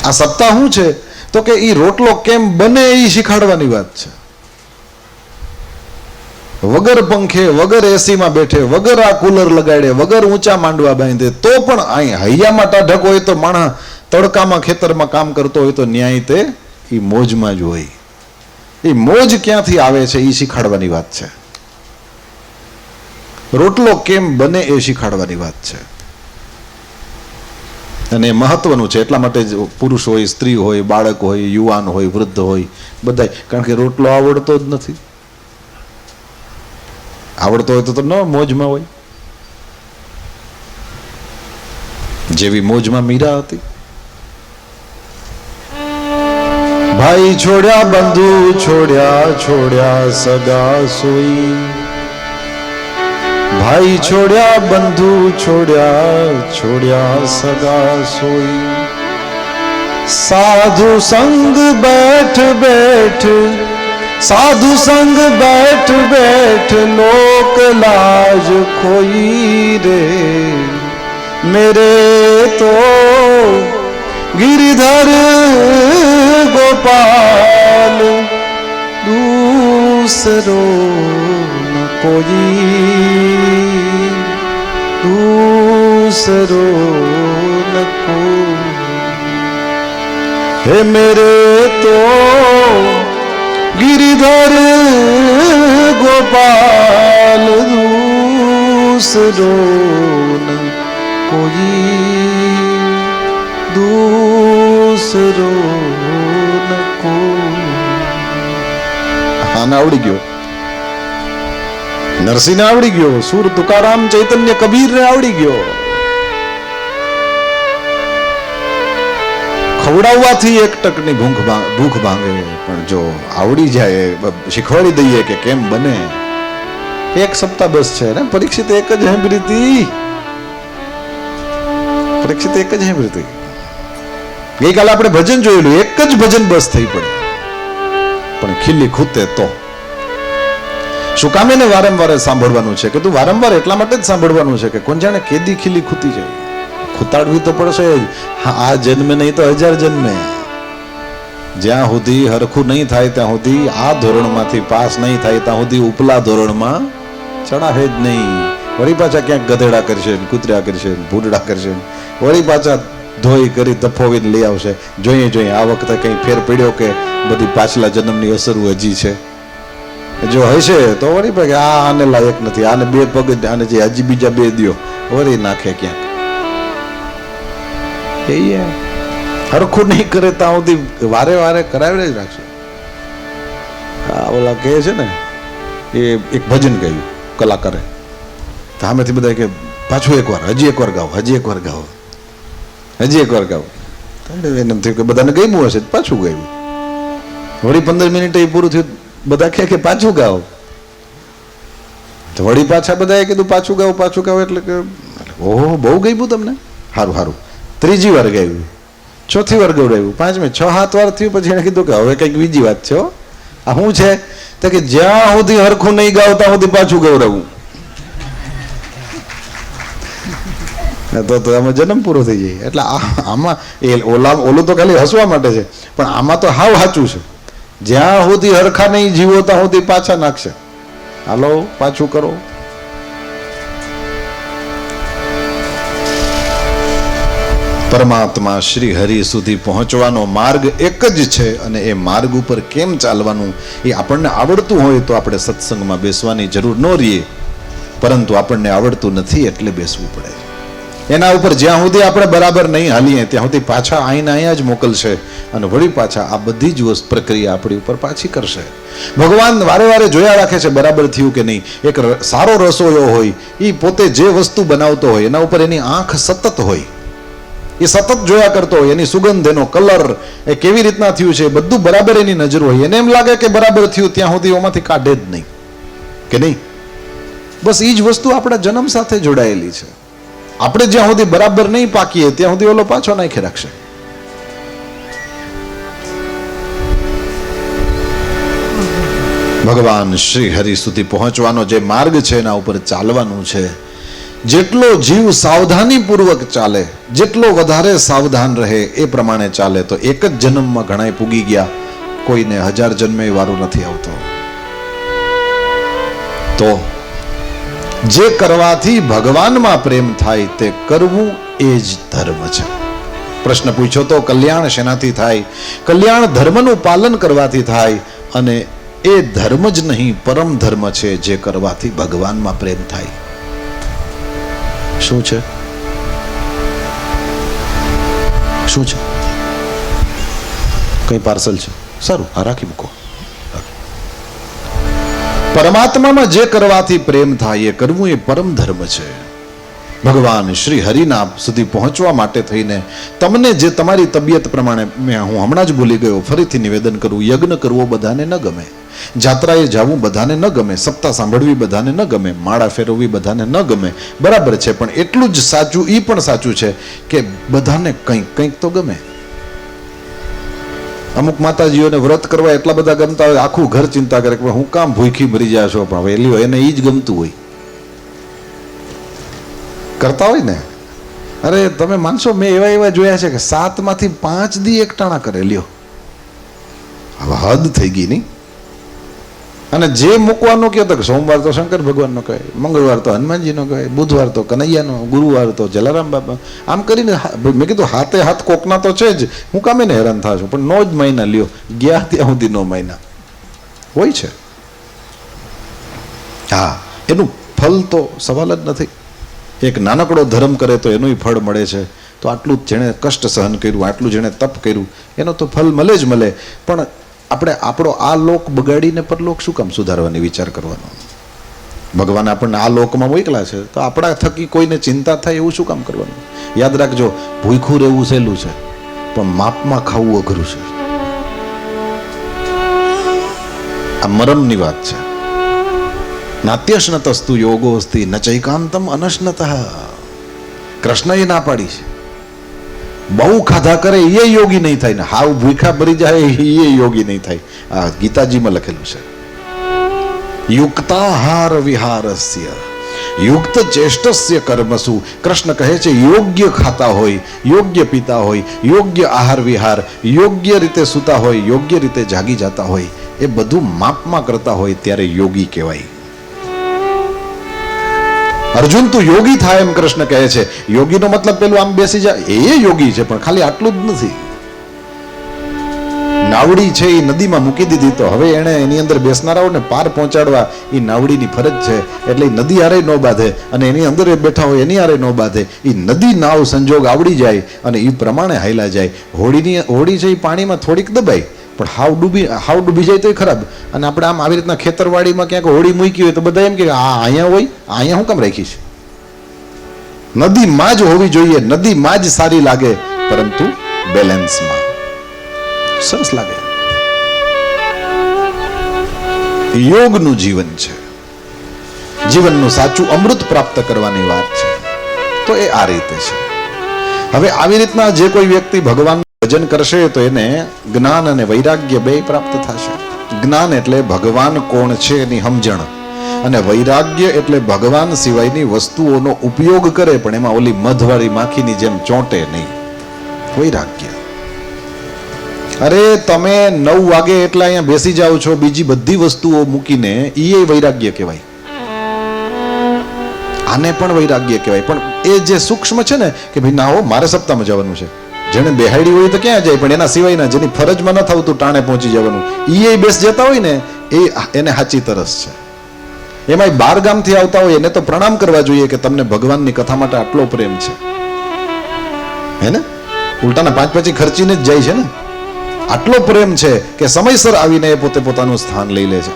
આ સપ્તાહ શું છે? તો કે એ રોટલો કેમ બને એ શીખાડવાની વાત છે. વગર પંખે, વગર એસીમાં બેઠે, વગર આ કુલર લગાડે, વગર ઊંચા માંડવા બાંધે, તો પણ અહીં હૈયામાં ટાઢક હોય તો માણસ તડકામાં ખેતરમાં કામ કરતો હોય તો ન્યાય તે એ મોજમાં જ હોય. એ મોજ ક્યાંથી આવે છે એ શીખાડવાની વાત છે. રોટલો કેમ બને એ શીખાડવાની વાત છે. અને એ મહત્વનું છે. એટલા માટે જ પુરુષ હોય, સ્ત્રી હોય, બાળક હોય, યુવાન હોય, વૃદ્ધ હોય, બધા. કારણ કે રોટલો આવડતો જ નથી. આવડતો હોય તો ન મોજમાં હોય. જેવી મોજમાં મીરા હતી. ભાઈ છોડ્યા, બંધુ છોડ્યા, છોડ્યા સગા સોઈ. ભાઈ છોડ્યા, બંધુ છોડ્યા, છોડ્યા સગા સોઈ. સાધુ સંગ બેઠ બેઠ, સાધુ સંગ બેઠ બેઠ લોક લાજ ખોઈ રે. મેરે તો गिरिधर गोपाल दूसरो न कोई, दूसरो न कोई. हे मेरे तो गिरिधर गोपाल दूसरो न कोई, दूसरो न कोई. આને આવડી ગયો, નરસિંહને આવડી ગયો, સુર તુકારામ ચૈતન્ય કબીરને આવડી ગયો. ખવડાવવાથી એક ટકની ભૂખ ભાંગે, પણ જો આવડી જાય, શીખવાડી દઈએ કે કેમ બને. એક સપ્તાહ બસ છે ને. પરીક્ષિત એક જ સાંભળી હતી. પરીક્ષિત એક જ સાંભળી હતી. ગઈકાલે આપણે ભજન જોયેલું, એક જ ભજન બસ થઈ પડી, પણ ખીલી ખૂતે તો શું કામ એને વારંવાર સાંભળવાનું છે? કે તું વારંવાર એટલા માટે જ સાંભળવાનું છે કે કોણ જાણે કેદી ખીલી ખૂતી જાય. ખૂતાડવી તો પડશે જ. આ જન્મે નહીં તો 1000 જન્મે. જ્યાં સુધી હરખું નહીં થાય ત્યાં સુધી, આ ધોરણમાંથી પાસ નહીં થાય ત્યાં સુધી ઉપલા ધોરણમાં ચડાહે જ નહીં. વળી પાછા ક્યાંક ગધેડા કરશે, કૂતરા કરશે, ભૂંડડા કરશે, વળી પાછા ધોઈ કરી તફોવીને લઈ આવશે. જોઈએ આ વખતે કઈ ફેર પડ્યો કે બધી પાછલા જન્મની અસર હજી છે. જો હશે તો વળી ભાઈ આને લાયક નથી, આને 2 પગ, આને જે હજી બીજા 2 દ્યો, વળી નાખે ક્યાંક. હરખું નહીં કરે ત્યાં સુધી વારે વારે કરાવી જ રાખશે. આ ઓલા કહે છે ને, એ એક ભજન ગાયું કલાકારે, સામેથી બધા કે પાછું એકવાર, હજી એકવાર ગાઓ, હજી એકવાર ગાઓ, હજી એકવાર ગાઓ. એને થયું કે બધાને ગમ્યું હશે, પાછું ગાયું. વળી 15 મિનિટ એ પૂરું થયું, બધા કહે કે પાછું ગાઓ. તો વળી પાછા બધાએ કીધું પાછું ગાવ એટલે કે ઓહો બહુ ગયું તમને, સારું સારું. ત્રીજી વાર ગાયું, ચોથી વાર ગવડાવ્યું, પાંચમી 6-7 વાર થયું. પછી એને કીધું કે હવે કંઈક બીજી વાત છે. આ શું છે તો કે જ્યાં સુધી હરખું નહીં ગાવ ત્યાં સુધી પાછું ગવડાવવું. તો આમાં જન્મ પૂરો થઈ જાય. એટલે આમાં ઓલું તો ખાલી હસવા માટે છે, પણ આમાં તો હાવ સાચું છે. જ્યાં સુધી હરખા નહીં જીવો ત્યાં સુધી પાછા નાખશે. હાલો પાછું કરો. પરમાત્મા શ્રી હરિ સુધી પહોંચવાનો માર્ગ એક જ છે, અને એ માર્ગ ઉપર કેમ ચાલવાનું એ આપણને આવડતું હોય તો આપણે સત્સંગમાં બેસવાની જરૂર ન રહીએ, પરંતુ આપણને આવડતું નથી એટલે બેસવું પડે. એના ઉપર જ્યાં સુધી આપણે બરાબર નહીં હાલીએ ત્યાં સુધી પાછા અહીંયા જ મોકલશે, અને વળી પાછા આ બધી જ પ્રક્રિયા આપણી ઉપર પાછી કરશે. ભગવાન વારે વારે જોયા રાખે છે બરાબર થયું કે નહીં. એક સારો રસોઈયો હોય એ પોતે જે વસ્તુ બનાવતો હોય એના ઉપર એની આંખ સતત હોય, એ સતત જોયા કરતો હોય. એની સુગંધ, એનો કલર, એ કેવી રીતના થયું છે બધું બરાબર એની નજર હોય. એને એમ લાગે કે બરાબર થયું, ત્યાં સુધી એમાંથી કાઢે જ નહીં કે નહીં. બસ એ જ વસ્તુ આપણા જન્મ સાથે જોડાયેલી છે. આપણે જ્યાં સુધી બરાબર નહીં પાકીએ ત્યાં સુધી ઓલો પાછો નાખી રાખશે. ભગવાન શ્રી હરિ સુધી પહોંચવાનો જે માર્ગ છે એના ઉપર ચાલવાનું છે. જેટલો જીવ સાવધાની પૂર્વક ચાલે, જેટલો વધારે સાવધાન રહે એ પ્રમાણે ચાલે તો એક જ જન્મમાં ઘણાય પૂગી ગયા. કોઈને 1000 જન્મે વારો નથી આવતો. તો જે કરવાથી ભગવાનમાં પ્રેમ થાય તે કરવું એ જ ધર્મ છે. પ્રશ્ન પૂછ્યો તો કલ્યાણ શેનાથી થાય? કલ્યાણ ધર્મનું પાલન કરવાથી થાય, અને એ ધર્મ જ નહીં પરમ ધર્મ છે જે કરવાથી ભગવાનમાં પ્રેમ થાય. શું છે? શું છે? કઈ પાર્સલ છે? સારું, આ રાખી મૂકો. પરમાત્મામાં જે કરવાથી પ્રેમ થાય એ કરવું એ પરમ ધર્મ છે. ભગવાન શ્રી હરિના સુધી પહોંચવા માટે થઈને તમને જે તમારી તબિયત પ્રમાણે, હું હમણાં જ ભૂલી ગયો, ફરીથી નિવેદન કરું, યજ્ઞ કરવો બધાને ન ગમે, જાત્રાએ જવું બધાને ન ગમે, સપ્તાહ સાંભળવી બધાને ન ગમે, માળા ફેરવવી બધાને ન ગમે, બરાબર છે. પણ એટલું જ સાચું, એ પણ સાચું છે કે બધાને કંઈક કંઈક તો ગમે. અમુક માતાજીઓને વ્રત કરવા એટલા બધા ગમતા હોય, આખું ઘર ચિંતા કરે કે હું કામ ભૂખી મરી જાય છો, પણ વહેલી હોય એને એ જ ગમતું હોય, કરતા હોય ને. અરે તમે માનશો, મેં એવા જોયા છે કે 7 માંથી 5 દી એકટાણા કરે. લ્યો, હવે હદ થઈ ગઈ નહીં. અને જે મૂકવાનો કહો તો સોમવાર તો શંકર ભગવાનનો કહે, મંગળવાર તો હનુમાનજીનો કહે, બુધવાર તો કનૈયાનો, ગુરુવાર તો જલારામ બાપા. આમ કરીને મેં કીધું હાથે હાથ કોકના તો છે જ, હું કામે ને હેરાન થાશું. પણ નો જ મહિના લ્યો, ગયા ત્યાં સુધી નો મહિના હોય છે. હા, એનું ફલ તો સવાલ જ નથી. એક નાનકડો ધર્મ કરે તો એનું ફળ મળે છે. તો આટલું જેણે કષ્ટ સહન કર્યું, આટલું જેણે તપ કર્યું, એનો તો ફલ મળે જ મળે. પણ આપણે આપણો આ લોક બગાડીને પરલોક શું કામ સુધારવાની વિચાર કરવાનો? ભગવાન આપણને આ લોકમાં મોકલા છે તો આપણા થકી કોઈને ચિંતા થાય એવું શું કામ કરવાનું? યાદ રાખજો, ભૂખ્યું રહેવું સહેલું છે, પણ માપમાં ખાવું અઘરું છે. આ મરમની વાત છે. નાત્યશ્નતસ્તુ યોગોસ્તિ ન ચૈકાંતમ અનશ્નતઃ. કૃષ્ણએ ના પાડી છે. બહુ ખાધા કરે એ યોગી નહીં થાય ને હાવ ભૂખા ભરી જાય એ યોગી નહીં થાય. આ ગીતાજીમાં લખેલું છે. યુક્તાહાર વિહારસ્ય યુક્ત ચેષ્ટસ્ય કર્મસુ. કૃષ્ણ કહે છે યોગ્ય ખાતા હોય, યોગ્ય પીતા હોય, યોગ્ય આહાર વિહાર, યોગ્ય રીતે સૂતા હોય, યોગ્ય રીતે જાગી જતા હોય, એ બધું માપમાં કરતા હોય ત્યારે યોગી કહેવાય. અર્જુન તું યોગી થાય એમ કૃષ્ણ કહે છે. યોગીનો મતલબ પેલું આમ બેસી જાય એ યોગી છે, પણ ખાલી આટલું જ નથી. નાવડી છે એ નદીમાં મૂકી દીધી તો હવે એને એની અંદર બેસનારાઓને પાર પહોંચાડવા એ નાવડીની ફરજ છે. એટલે નદી હારે ન બાંધે અને એની અંદર એ બેઠા હોય એની હારે ન બાંધે. એ નદી નાવ સંજોગ આવડી જાય અને એ પ્રમાણે હાઈલા જાય. હોડી છે એ પાણીમાં થોડીક દબાય પણ હાવ ડૂબી જાય તો ખરાબ. અને આપણે આમ આવી રીતના ખેતરવાડીમાં ક્યાંક હોડી મૂકી હોય તો બધા એમ કે અહીંયા હોય, અહીંયા હું કામ રાખી છે? નદીમાં જ હોવી જોઈએ, નદીમાં જ સારી લાગે, પરંતુ બેલેન્સમાં સરસ લાગે. યોગનું જીવન છે. જીવનનું સાચું અમૃત પ્રાપ્ત કરવાની વાત છે. તો એ આ રીતે છે. હવે આવી રીતના જે કોઈ વ્યક્તિ ભગવાનનું ભજન કરશે તો એને જ્ઞાન અને વૈરાગ્ય બે પ્રાપ્ત થશે. જ્ઞાન એટલે ભગવાન કોણ છે એની સમજણ, અને વૈરાગ્ય એટલે ભગવાન સિવાયની વસ્તુઓનો ઉપયોગ કરે પણ એમાં ઓલી મધવાળી માખીની જેમ ચોંટે નહીં. વૈરાગ્ય. અરે તમે 9 વાગે એટલે અહીંયા બેસી જાઓ છો, બીજી બધી વસ્તુઓ મૂકીને, એ વૈરાગ્ય કહેવાય. આને પણ વૈરાગ્ય કહેવાય. પણ એ જે સૂક્ષ્મ છે ને કે ભાઈ ના હો મારે સપ્તાહમાં જવાનું છે, જેને બેહાડી હોય તો ક્યાં જાય, પણ એના સિવાયના જેની ફરજમાં ન થતું ટાણે પહોંચી જવાનું, એ બેસ જતા હોય ને એને સાચી તરસ છે. એમાં 12 ગામથી આવતા હોય એને તો પ્રણામ કરવા જોઈએ કે તમને ભગવાનની કથા માટે આટલો પ્રેમ છે. હે ને? ઉલટાના 5 ખર્ચીને જ જાય છે ને. આટલો પ્રેમ છે કે સમયસર આવીને એ પોતે પોતાનું સ્થાન લઈ લે છે.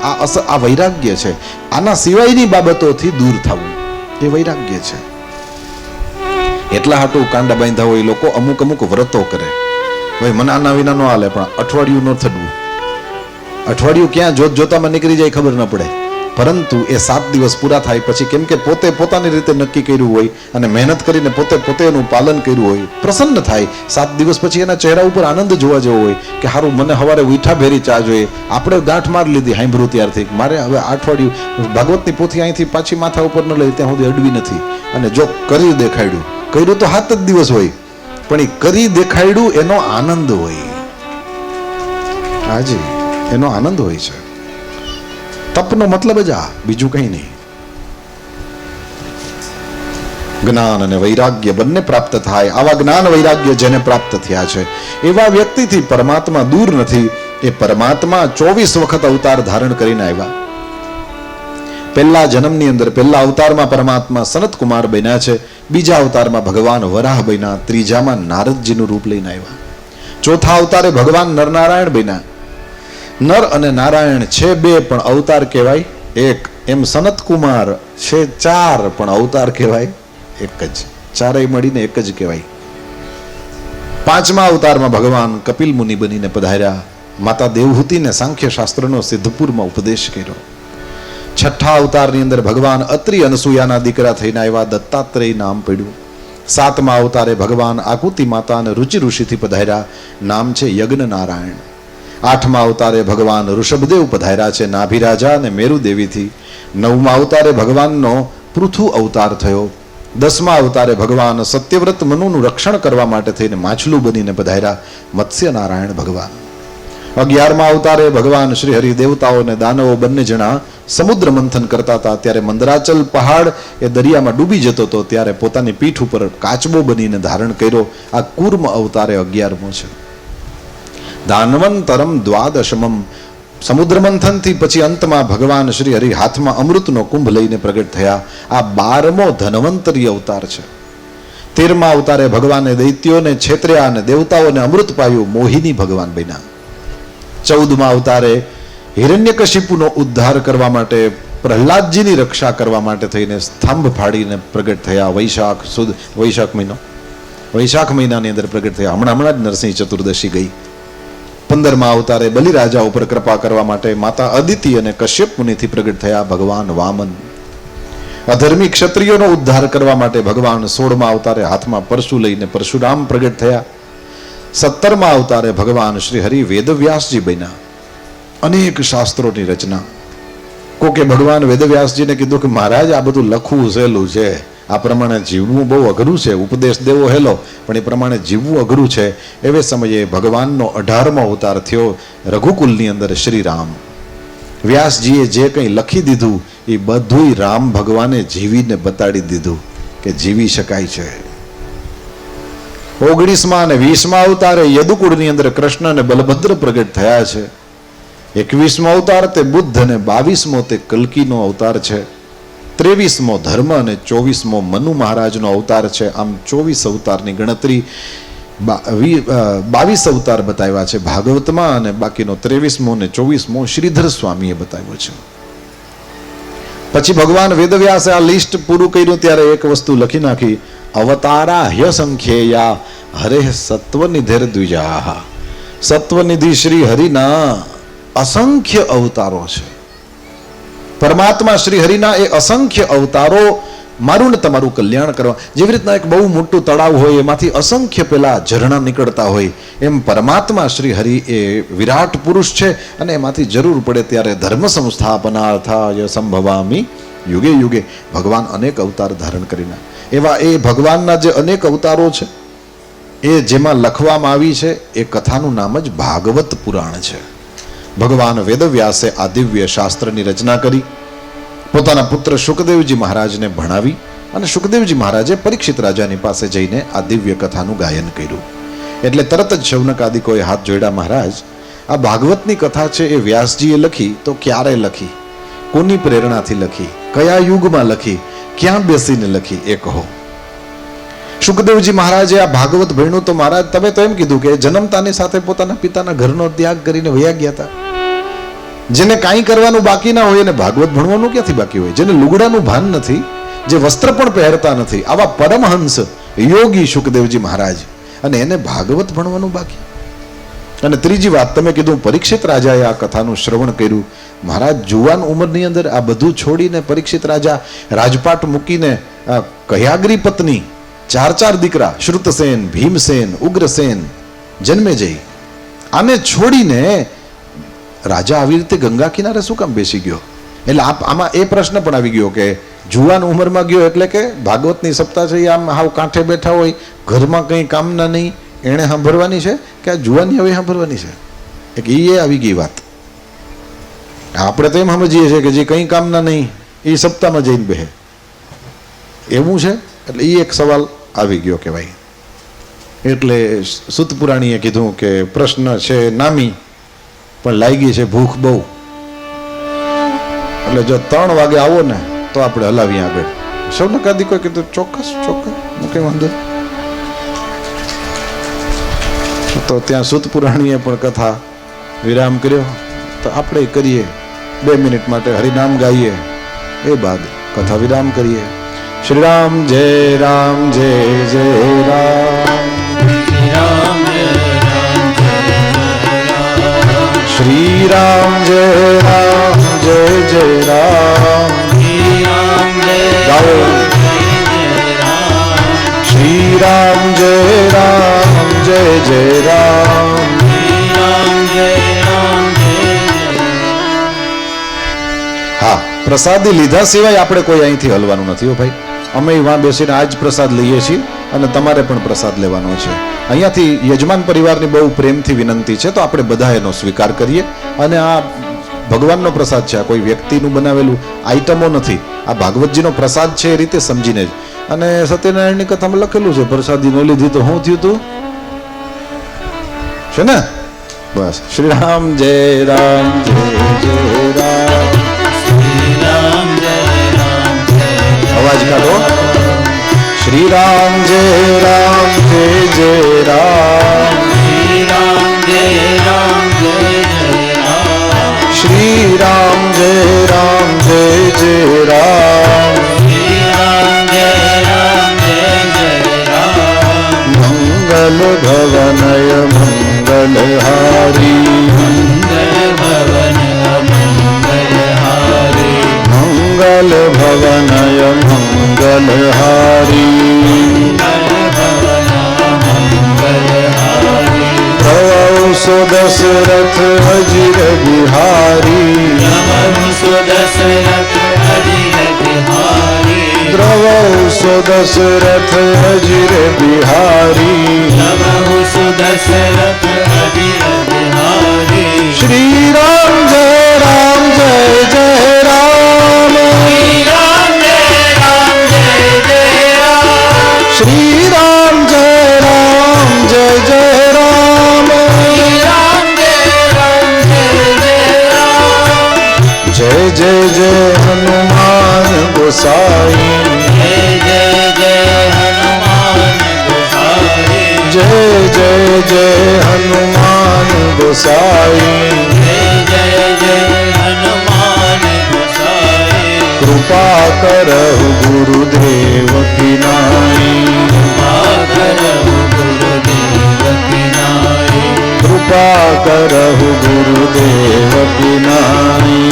આ વૈરાગ્ય છે. આના સિવાયની બાબતોથી દૂર થવું એ વૈરાગ્ય છે. એટલા હાટું કાંડા બાંધા હોય લોકો અમુક વ્રતો કરે. ભાઈ મને આના વિના ન હાલે, પણ અઠવાડિયું ન થડવું. અઠવાડિયું ક્યાં જોતામાં નીકળી જાય ખબર ન પડે. પરંતુ એ 7 દિવસ પૂરા થાય પછી, કેમ કે પોતે પોતાની રીતે નક્કી કર્યું હોય અને મહેનત કરીને પોતે એનું પાલન કર્યું હોય, પ્રસન્ન થાય. 7 દિવસ પછી એના ચહેરા ઉપર આનંદ જોવા જેવો હોય કે હારું મને સવારે ઉઠા ભેરી ચા જોઈએ. આપણે ગાંઠ માર લીધી સાંભળ્યું ત્યારથી મારે હવે અઠવાડિયું ભાગવતની પોથી અહીંથી પાછી માથા ઉપર ન લઈ ત્યાં સુધી અડવી નથી. અને જો કરી દેખાડ્યું, કર્યું તો 7 જ દિવસ હોય, પણ એ કરી દેખાડ્યું એનો આનંદ હોય. હાજી, એનો આનંદ હોય છે. તપનો મતલબ જ આ, બીજું કંઈ નહીં. જ્ઞાન અને વૈરાગ્ય બંને પ્રાપ્ત થાય. આવા જ્ઞાન વૈરાગ્ય જેને પ્રાપ્ત થયા છે એવા વ્યક્તિથી પરમાત્મા દૂર નથી. એ પરમાત્મા 24 વખત અવતાર ધારણ કરીને આવ્યા. પહેલા જન્મની અંદર પહેલા અવતારમાં પરમાત્મા સનત કુમાર બન્યા છે, બીજા અવતારમાં ભગવાન વરાહ બન્યા, ત્રીજામાં નારદજીનું રૂપ લઈને આવ્યા, ચોથા અવતારે ભગવાન નરનારાયણ બન્યા. નર અને નારાયણ છે 2 પણ અવતાર કહેવાય 1. એમ સનત કુમાર છે 4 પણ અવતાર કહેવાય 1 જ. ચારેય મળીને 1 જ કહેવાય. 5મા અવતારમાં ભગવાન કપિલ મુનિ બનીને પધાર્યા. માતા દેવહૂતિને સાંખ્ય શાસ્ત્રનો સિદ્ધપુરમાં ઉપદેશ કર્યો. 6થા અવતારની અંદર ભગવાન અત્રિ અનસુયાના દીકરા થઈને આવ્યા, દત્તાત્રેય નામ પડ્યું. 7મા અવતારે ભગવાન આકુતિ માતા અને રુચિ ઋષિથી પધાર્યા, નામ છે યજ્ઞ નારાયણ. 8મા અવતારે ભગવાન ઋષભદેવ પધાર્યા છે, નાભિરાજા અને મેરુદેવીથી. 9મા અવતારે ભગવાનનો પૃથુ અવતાર થયો. 10મા અવતારે ભગવાન સત્યવ્રત મનુનું રક્ષણ કરવા માટે થઈને માછલું બનીને પધાર્યા, મત્સ્ય નારાયણ ભગવાન. 11મા અવતારે ભગવાન શ્રી હરિ દેવતાઓ અને દાનવો બંને જણા સમુદ્ર મંથન કરતા હતા, ત્યારે મંદરાચલ પહાડ એ દરિયામાં ડૂબી જતો હતો, ત્યારે પોતાની પીઠ ઉપર કાચબો બનીને ધારણ કર્યો. આ કૂર્મ અવતારે 11મો છે. દાનવંતરમ દ્વાદશમમ, સમુદ્ર મંથનથી પછી અંતમાં ભગવાન શ્રી હરિ હાથમાં અમૃતનો કુંભ લઈને પ્રગટ થયા. આ 12મો ધન્વંતરી અવતાર છે. 13મા અવતારે ભગવાને દૈત્યોને છેતર્યા અને દેવતાઓને અમૃત પાયું, મોહિની ભગવાન બન્યા. 14મા અવતારે હિરણ્યકશિપુનો ઉદ્ધાર કરવા માટે, પ્રહલાદજીની રક્ષા કરવા માટે થઈને સ્તંભ ફાડીને પ્રગટ થયા. વૈશાખ મહિનાની અંદર પ્રગટ થયા. હમણાં જ નરસિંહ ચતુર્દશી ગઈ. 15મા અવતારે બલિરાજા ઉપર કૃપા કરવા માટે માતા અદિતિ અને કશ્યપ મુનિથી પ્રગટ થયા ભગવાન વામન. અધર્મી ક્ષત્રિયોનો ઉદ્ધાર કરવા માટે ભગવાન 16મા અવતારે હાથમાં પરશુ લઈને પરશુરામ પ્રગટ થયા. 17મા અવતારે ભગવાન શ્રી હરિ વેદવ્યાસજી બન્યા. અનેક શાસ્ત્રોની રચના. કોકે ભગવાન વેદવ્યાસજીને કીધું કે મહારાજ આ બધું લખવું સહેલું છે, આ પ્રમાણે જીવવું બહુ અઘરું છે, ઉપદેશ દેવો હેલો પણ એ પ્રમાણે જીવવું અઘરું છે. એવે સમયે ભગવાનનો 18મો અવતાર થયો રઘુકુલની અંદર શ્રી રામ. વ્યાસજીએ જે કંઈ લખી દીધું એ બધું રામ ભગવાને જીવીને બતાડી દીધું કે જીવી શકાય છે. 19મા અને 20મા અવતારે યદુકુળની અંદર કૃષ્ણ અને બલભદ્ર પ્રગટ થયા છે. 21મો અવતાર તે બુદ્ધ અને 22મો તે કલ્કીનો અવતાર છે. 23મો ધર્મ અને 24મો મનુ મહારાજનો અવતાર છે. આમ 24 અવતારની ગણતરી 22 અવતાર બતાવ્યા છે ભાગવતમાં, અને બાકીનો 23મો અને 24મો શ્રીધર સ્વામીએ બતાવ્યો છે. પછી ભગવાન વેદવ્યાસે આ લિસ્ટ પૂરું કર્યું ત્યારે એક વસ્તુ લખી નાખી, અવતારા હ્યસંખ્યેયા હરે સત્વનિધિર દ્વિજાહ. સત્વનિધિ શ્રી હરિના અસંખ્ય અવતારો છે. પરમાત્મા શ્રી હરિના એ અસંખ્ય અવતારો મારું ને તમારું કલ્યાણ કરવા. જેવી રીતના એક બહુ મોટું તળાવ હોય એમાંથી અસંખ્ય પેલા ઝરણા નીકળતા હોય એમ પરમાત્મા શ્રી હરિ એ વિરાટ પુરુષ છે અને એમાંથી જરૂર પડે ત્યારે ધર્મ સંસ્થાપનાર્થાય સંભવામી યુગે યુગે. ભગવાન અનેક અવતાર ધારણ કરીને એવા એ ભગવાનના જે અનેક અવતારો છે એ જેમાં લખવામાં આવી છે એ કથાનું નામ જ ભાગવત પુરાણ છે. ભગવાન વેદવ્યાસે આ દિવ્ય શાસ્ત્રની રચના કરી, પોતાના પુત્ર શુકદેવજી મહારાજને ભણાવી અને શુકદેવજી મહારાજે પરીક્ષિત રાજાની પાસે જઈને આ દિવ્ય કથાનું ગાયન કર્યું. એટલે તરત જ શૌનકાદિકોએ હાથ જોડ્યા, મહારાજ આ ભાગવતની કથા છે એ વ્યાસજીએ લખી તો ક્યારે લખી, કોની પ્રેરણાથી લખી, કયા યુગમાં લખી, ક્યાં બેસીને લખી એ કહો. શુકદેવજી મહારાજે આ ભાગવત ભણ્યું તો મહારાજ તમે તો એમ કીધું કે જન્મતાની સાથે પોતાના પિતાના ઘરનો ત્યાગ કરીને વયા ગયા હતા. જેને કાંઈ કરવાનું બાકી ના હોય એને ભાગવત ભણવાનું ક્યાંથી બાકી હોય? જેને લુગડાનું ભાન નથી, જે વસ્ત્ર પણ પહેરતા નથી, આવા પરમહંસ યોગી શુકદેવજી મહારાજ, અને એને ભાગવત ભણવાનું બાકી. અને ત્રીજી વાત તમે કીધું પરીક્ષિત રાજાએ આ કથાનું શ્રવણ કર્યું. મહારાજ જુવાન ઉંમરની અંદર આ બધું છોડીને પરીક્ષિત રાજા રાજપાટ મૂકીને કયાગ્રી પત્ની, 4 દીકરા શ્રુતસેન, ભીમસેન, ઉગ્રસેન, જન્મેજય, આને છોડીને રાજા આવી રીતે ગંગા કિનારે શું કામ બેસી ગયો? એટલે આમાં એ પ્રશ્ન પણ આવી ગયો કે જુવાન ઉંમરમાં ગયો એટલે કે ભાગવતની સપ્તાહ છે આમ હાવ કાંઠે બેઠા હોય, ઘરમાં કંઈ કામના નહીં, એણે સાંભળવાની છે કે આ જુવાની હવે સાંભળવાની છે? એક એ આવી ગઈ વાત. આપણે તો એમ સમજીએ છીએ કે જે કંઈ કામના નહીં એ સપ્તાહમાં જઈને બેહે, એવું છે. એટલે એ એક સવાલ આવી ગયો કે ભાઈ. એટલે સુત પુરાણીએ કીધું કે પ્રશ્ન છે નામી પણ લાગી છે ભૂખ બહુ, એટલે જો 3 વાગે આવો ને તો આપણે હલાવીએ આગળ. શૌનકાદિ કોઈ કીધું ચોક્કસ કઈ વાંધો. તો ત્યાં સુત પુરાણીએ પણ કથા વિરામ કર્યો, તો આપણે કરીએ 2 મિનિટ માટે હરિનામ ગાઈએ, એ બાદ કથા વિરામ કરીએ. શ્રી રામ જય રામ જય જય રામ, શ્રી રામ જય રામ જય જય રામ, ગાઓ શ્રી રામ જય રામ જય જય રામ. હા, પ્રસાદી લીધા સિવાય આપણે કોઈ અહીંથી હલવાનું નથી હો ભાઈ. અમે વાં બેસીને આજ પ્રસાદ લઈએ છીએ અને તમારે પણ પ્રસાદ લેવાનો છે. અહીંયાથી યજમાન પરિવારની બહુ પ્રેમથી વિનંતી છે, તો આપણે બધા એનો સ્વીકાર કરીએ. અને આ ભગવાનનો પ્રસાદ છે, આ કોઈ વ્યક્તિનું બનાવેલું આઈટમો નથી. આ ભાગવતજીનો પ્રસાદ છે એ રીતે સમજીને જ. અને સત્યનારાયણની કથામાં લખેલું છે પ્રસાદી ન લીધી તો શું થયું તું છે ને? બસ શ્રી રામ જય રામ જય જય રામ, અવાજ કાઢો. શ્રી રામ જય રામ જય જય રામ, શ્રી રામ જય રામ જય જય રામ, મંગલ ભવનય મંગલહારી, મંગલ ભવનય મંગલહારી, પ્રવસો દશરથ અજીર બિહારી, દ્રવસો દશરથ અજીર બિહારી, શ્રી રામ જય રામ જય જય રામ, શ્રી રામ જય રામ જય જય રામ, જય જય જય હનુમાન गोसाई, जय जय जय हनुमान गोसाई, कृपा करहु गुरुदेव की नाई, कृपा करहु गुरुदेव की नाई,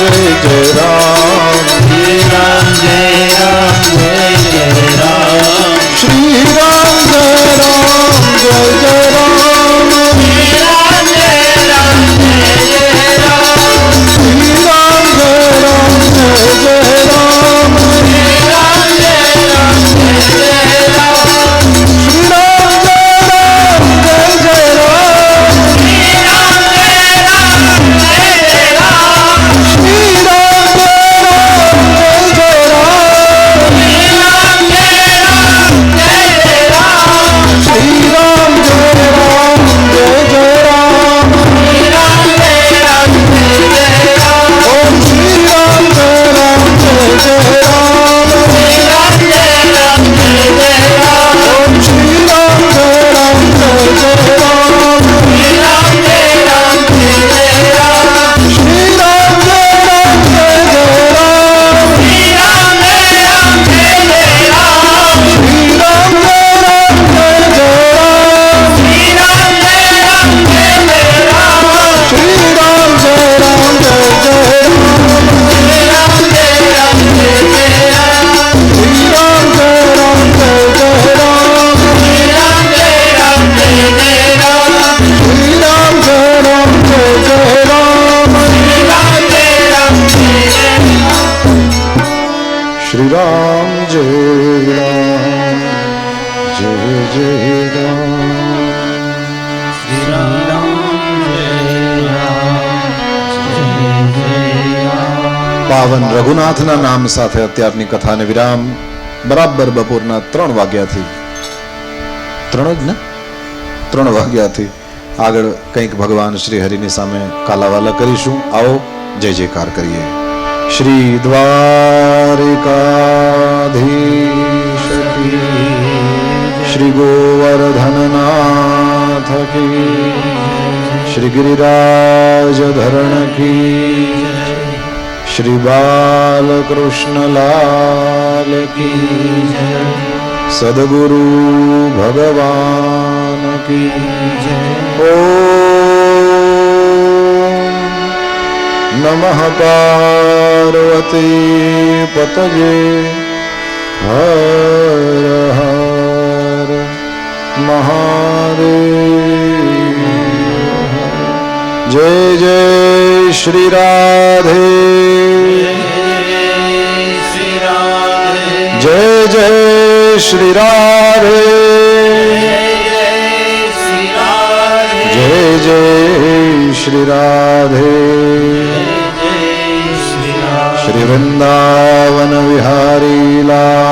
જય જય રામ શ્રી રામ જય રામ જય જય રામ શ્રી રામ જય રામ જય જય રામ શ્રી રામ જય રામ જય જય રામ શ્રી રામ જય રામ જય જય રામ શ્રી રામ જય રામ જય જય રામ શ્રી રામ જય રામ જય જય રામ શ્રી રામ જય રામ જય જય રામ શ્રી રામ જય રામ જય જય રામ શ્રી રામ જય રામ જય જય રામ શ્રી રામ જય રામ જય જય રામ શ્રી રામ જય રામ જય જય રામ ઓમ શ્રી રામ જય રામ જય જય રામ શ્રી રામ જય રામ જય જય રામ ઓમ શ્રી રામ જય રામ જય જય રામ શ્રી રામ જય રામ જય જય રામ શ્રી રામ જય રામ જય જય રામ શ્રી રામ જય રામ જય જય રામ શ્રી રામ જય રામ જય જય રામ શ્રી રામ જય રામ જય જય રામ શ્રી રામ જય રામ જય જય રામ શ્રી રામ જય રામ જય જય રામ શ્રી રામ જય રામ જય જય રામ શ્રી રામ જય રામ જય જય રામ શ્રી રામ જય રામ જય જય રામ શ્રી રામ જય રામ જય જય રામ શ્રી રામ જય રામ જય જય રામ શ્રી રામ જય રામ જય જય રામ પાવન રઘુનાથના નામ સાથે અત્યારની કથાને વિરામ બરાબર બપોરના 3 વાગ્યાથી 3 જ ને 3 વાગ્યાથી આગળ કંઈક ભગવાન શ્રી હરિની સામે કાલાવાલા કરીશું. આવો જય જયકાર કરીએ. શ્રી દ્વારિકાધીશ કી, શ્રી ગોવર્ધનનાથ કી, શ્રી ગિરિરાજ ધરણ કી, શ્રી બાલકૃષ્ણલાલ કી, સદગુરુ ભગવાન કી. ઓમ નમઃ પાર્વતી પતયે હર હર મહાદેવ. જય જય શ્રી રાધે, શ્રી રાધે જય જય શ્રી રાધે, શ્રી રાધે જય જય શ્રી રાધે. શ્રી રાધે શ્રી વૃંદાવન વિહારી લાલ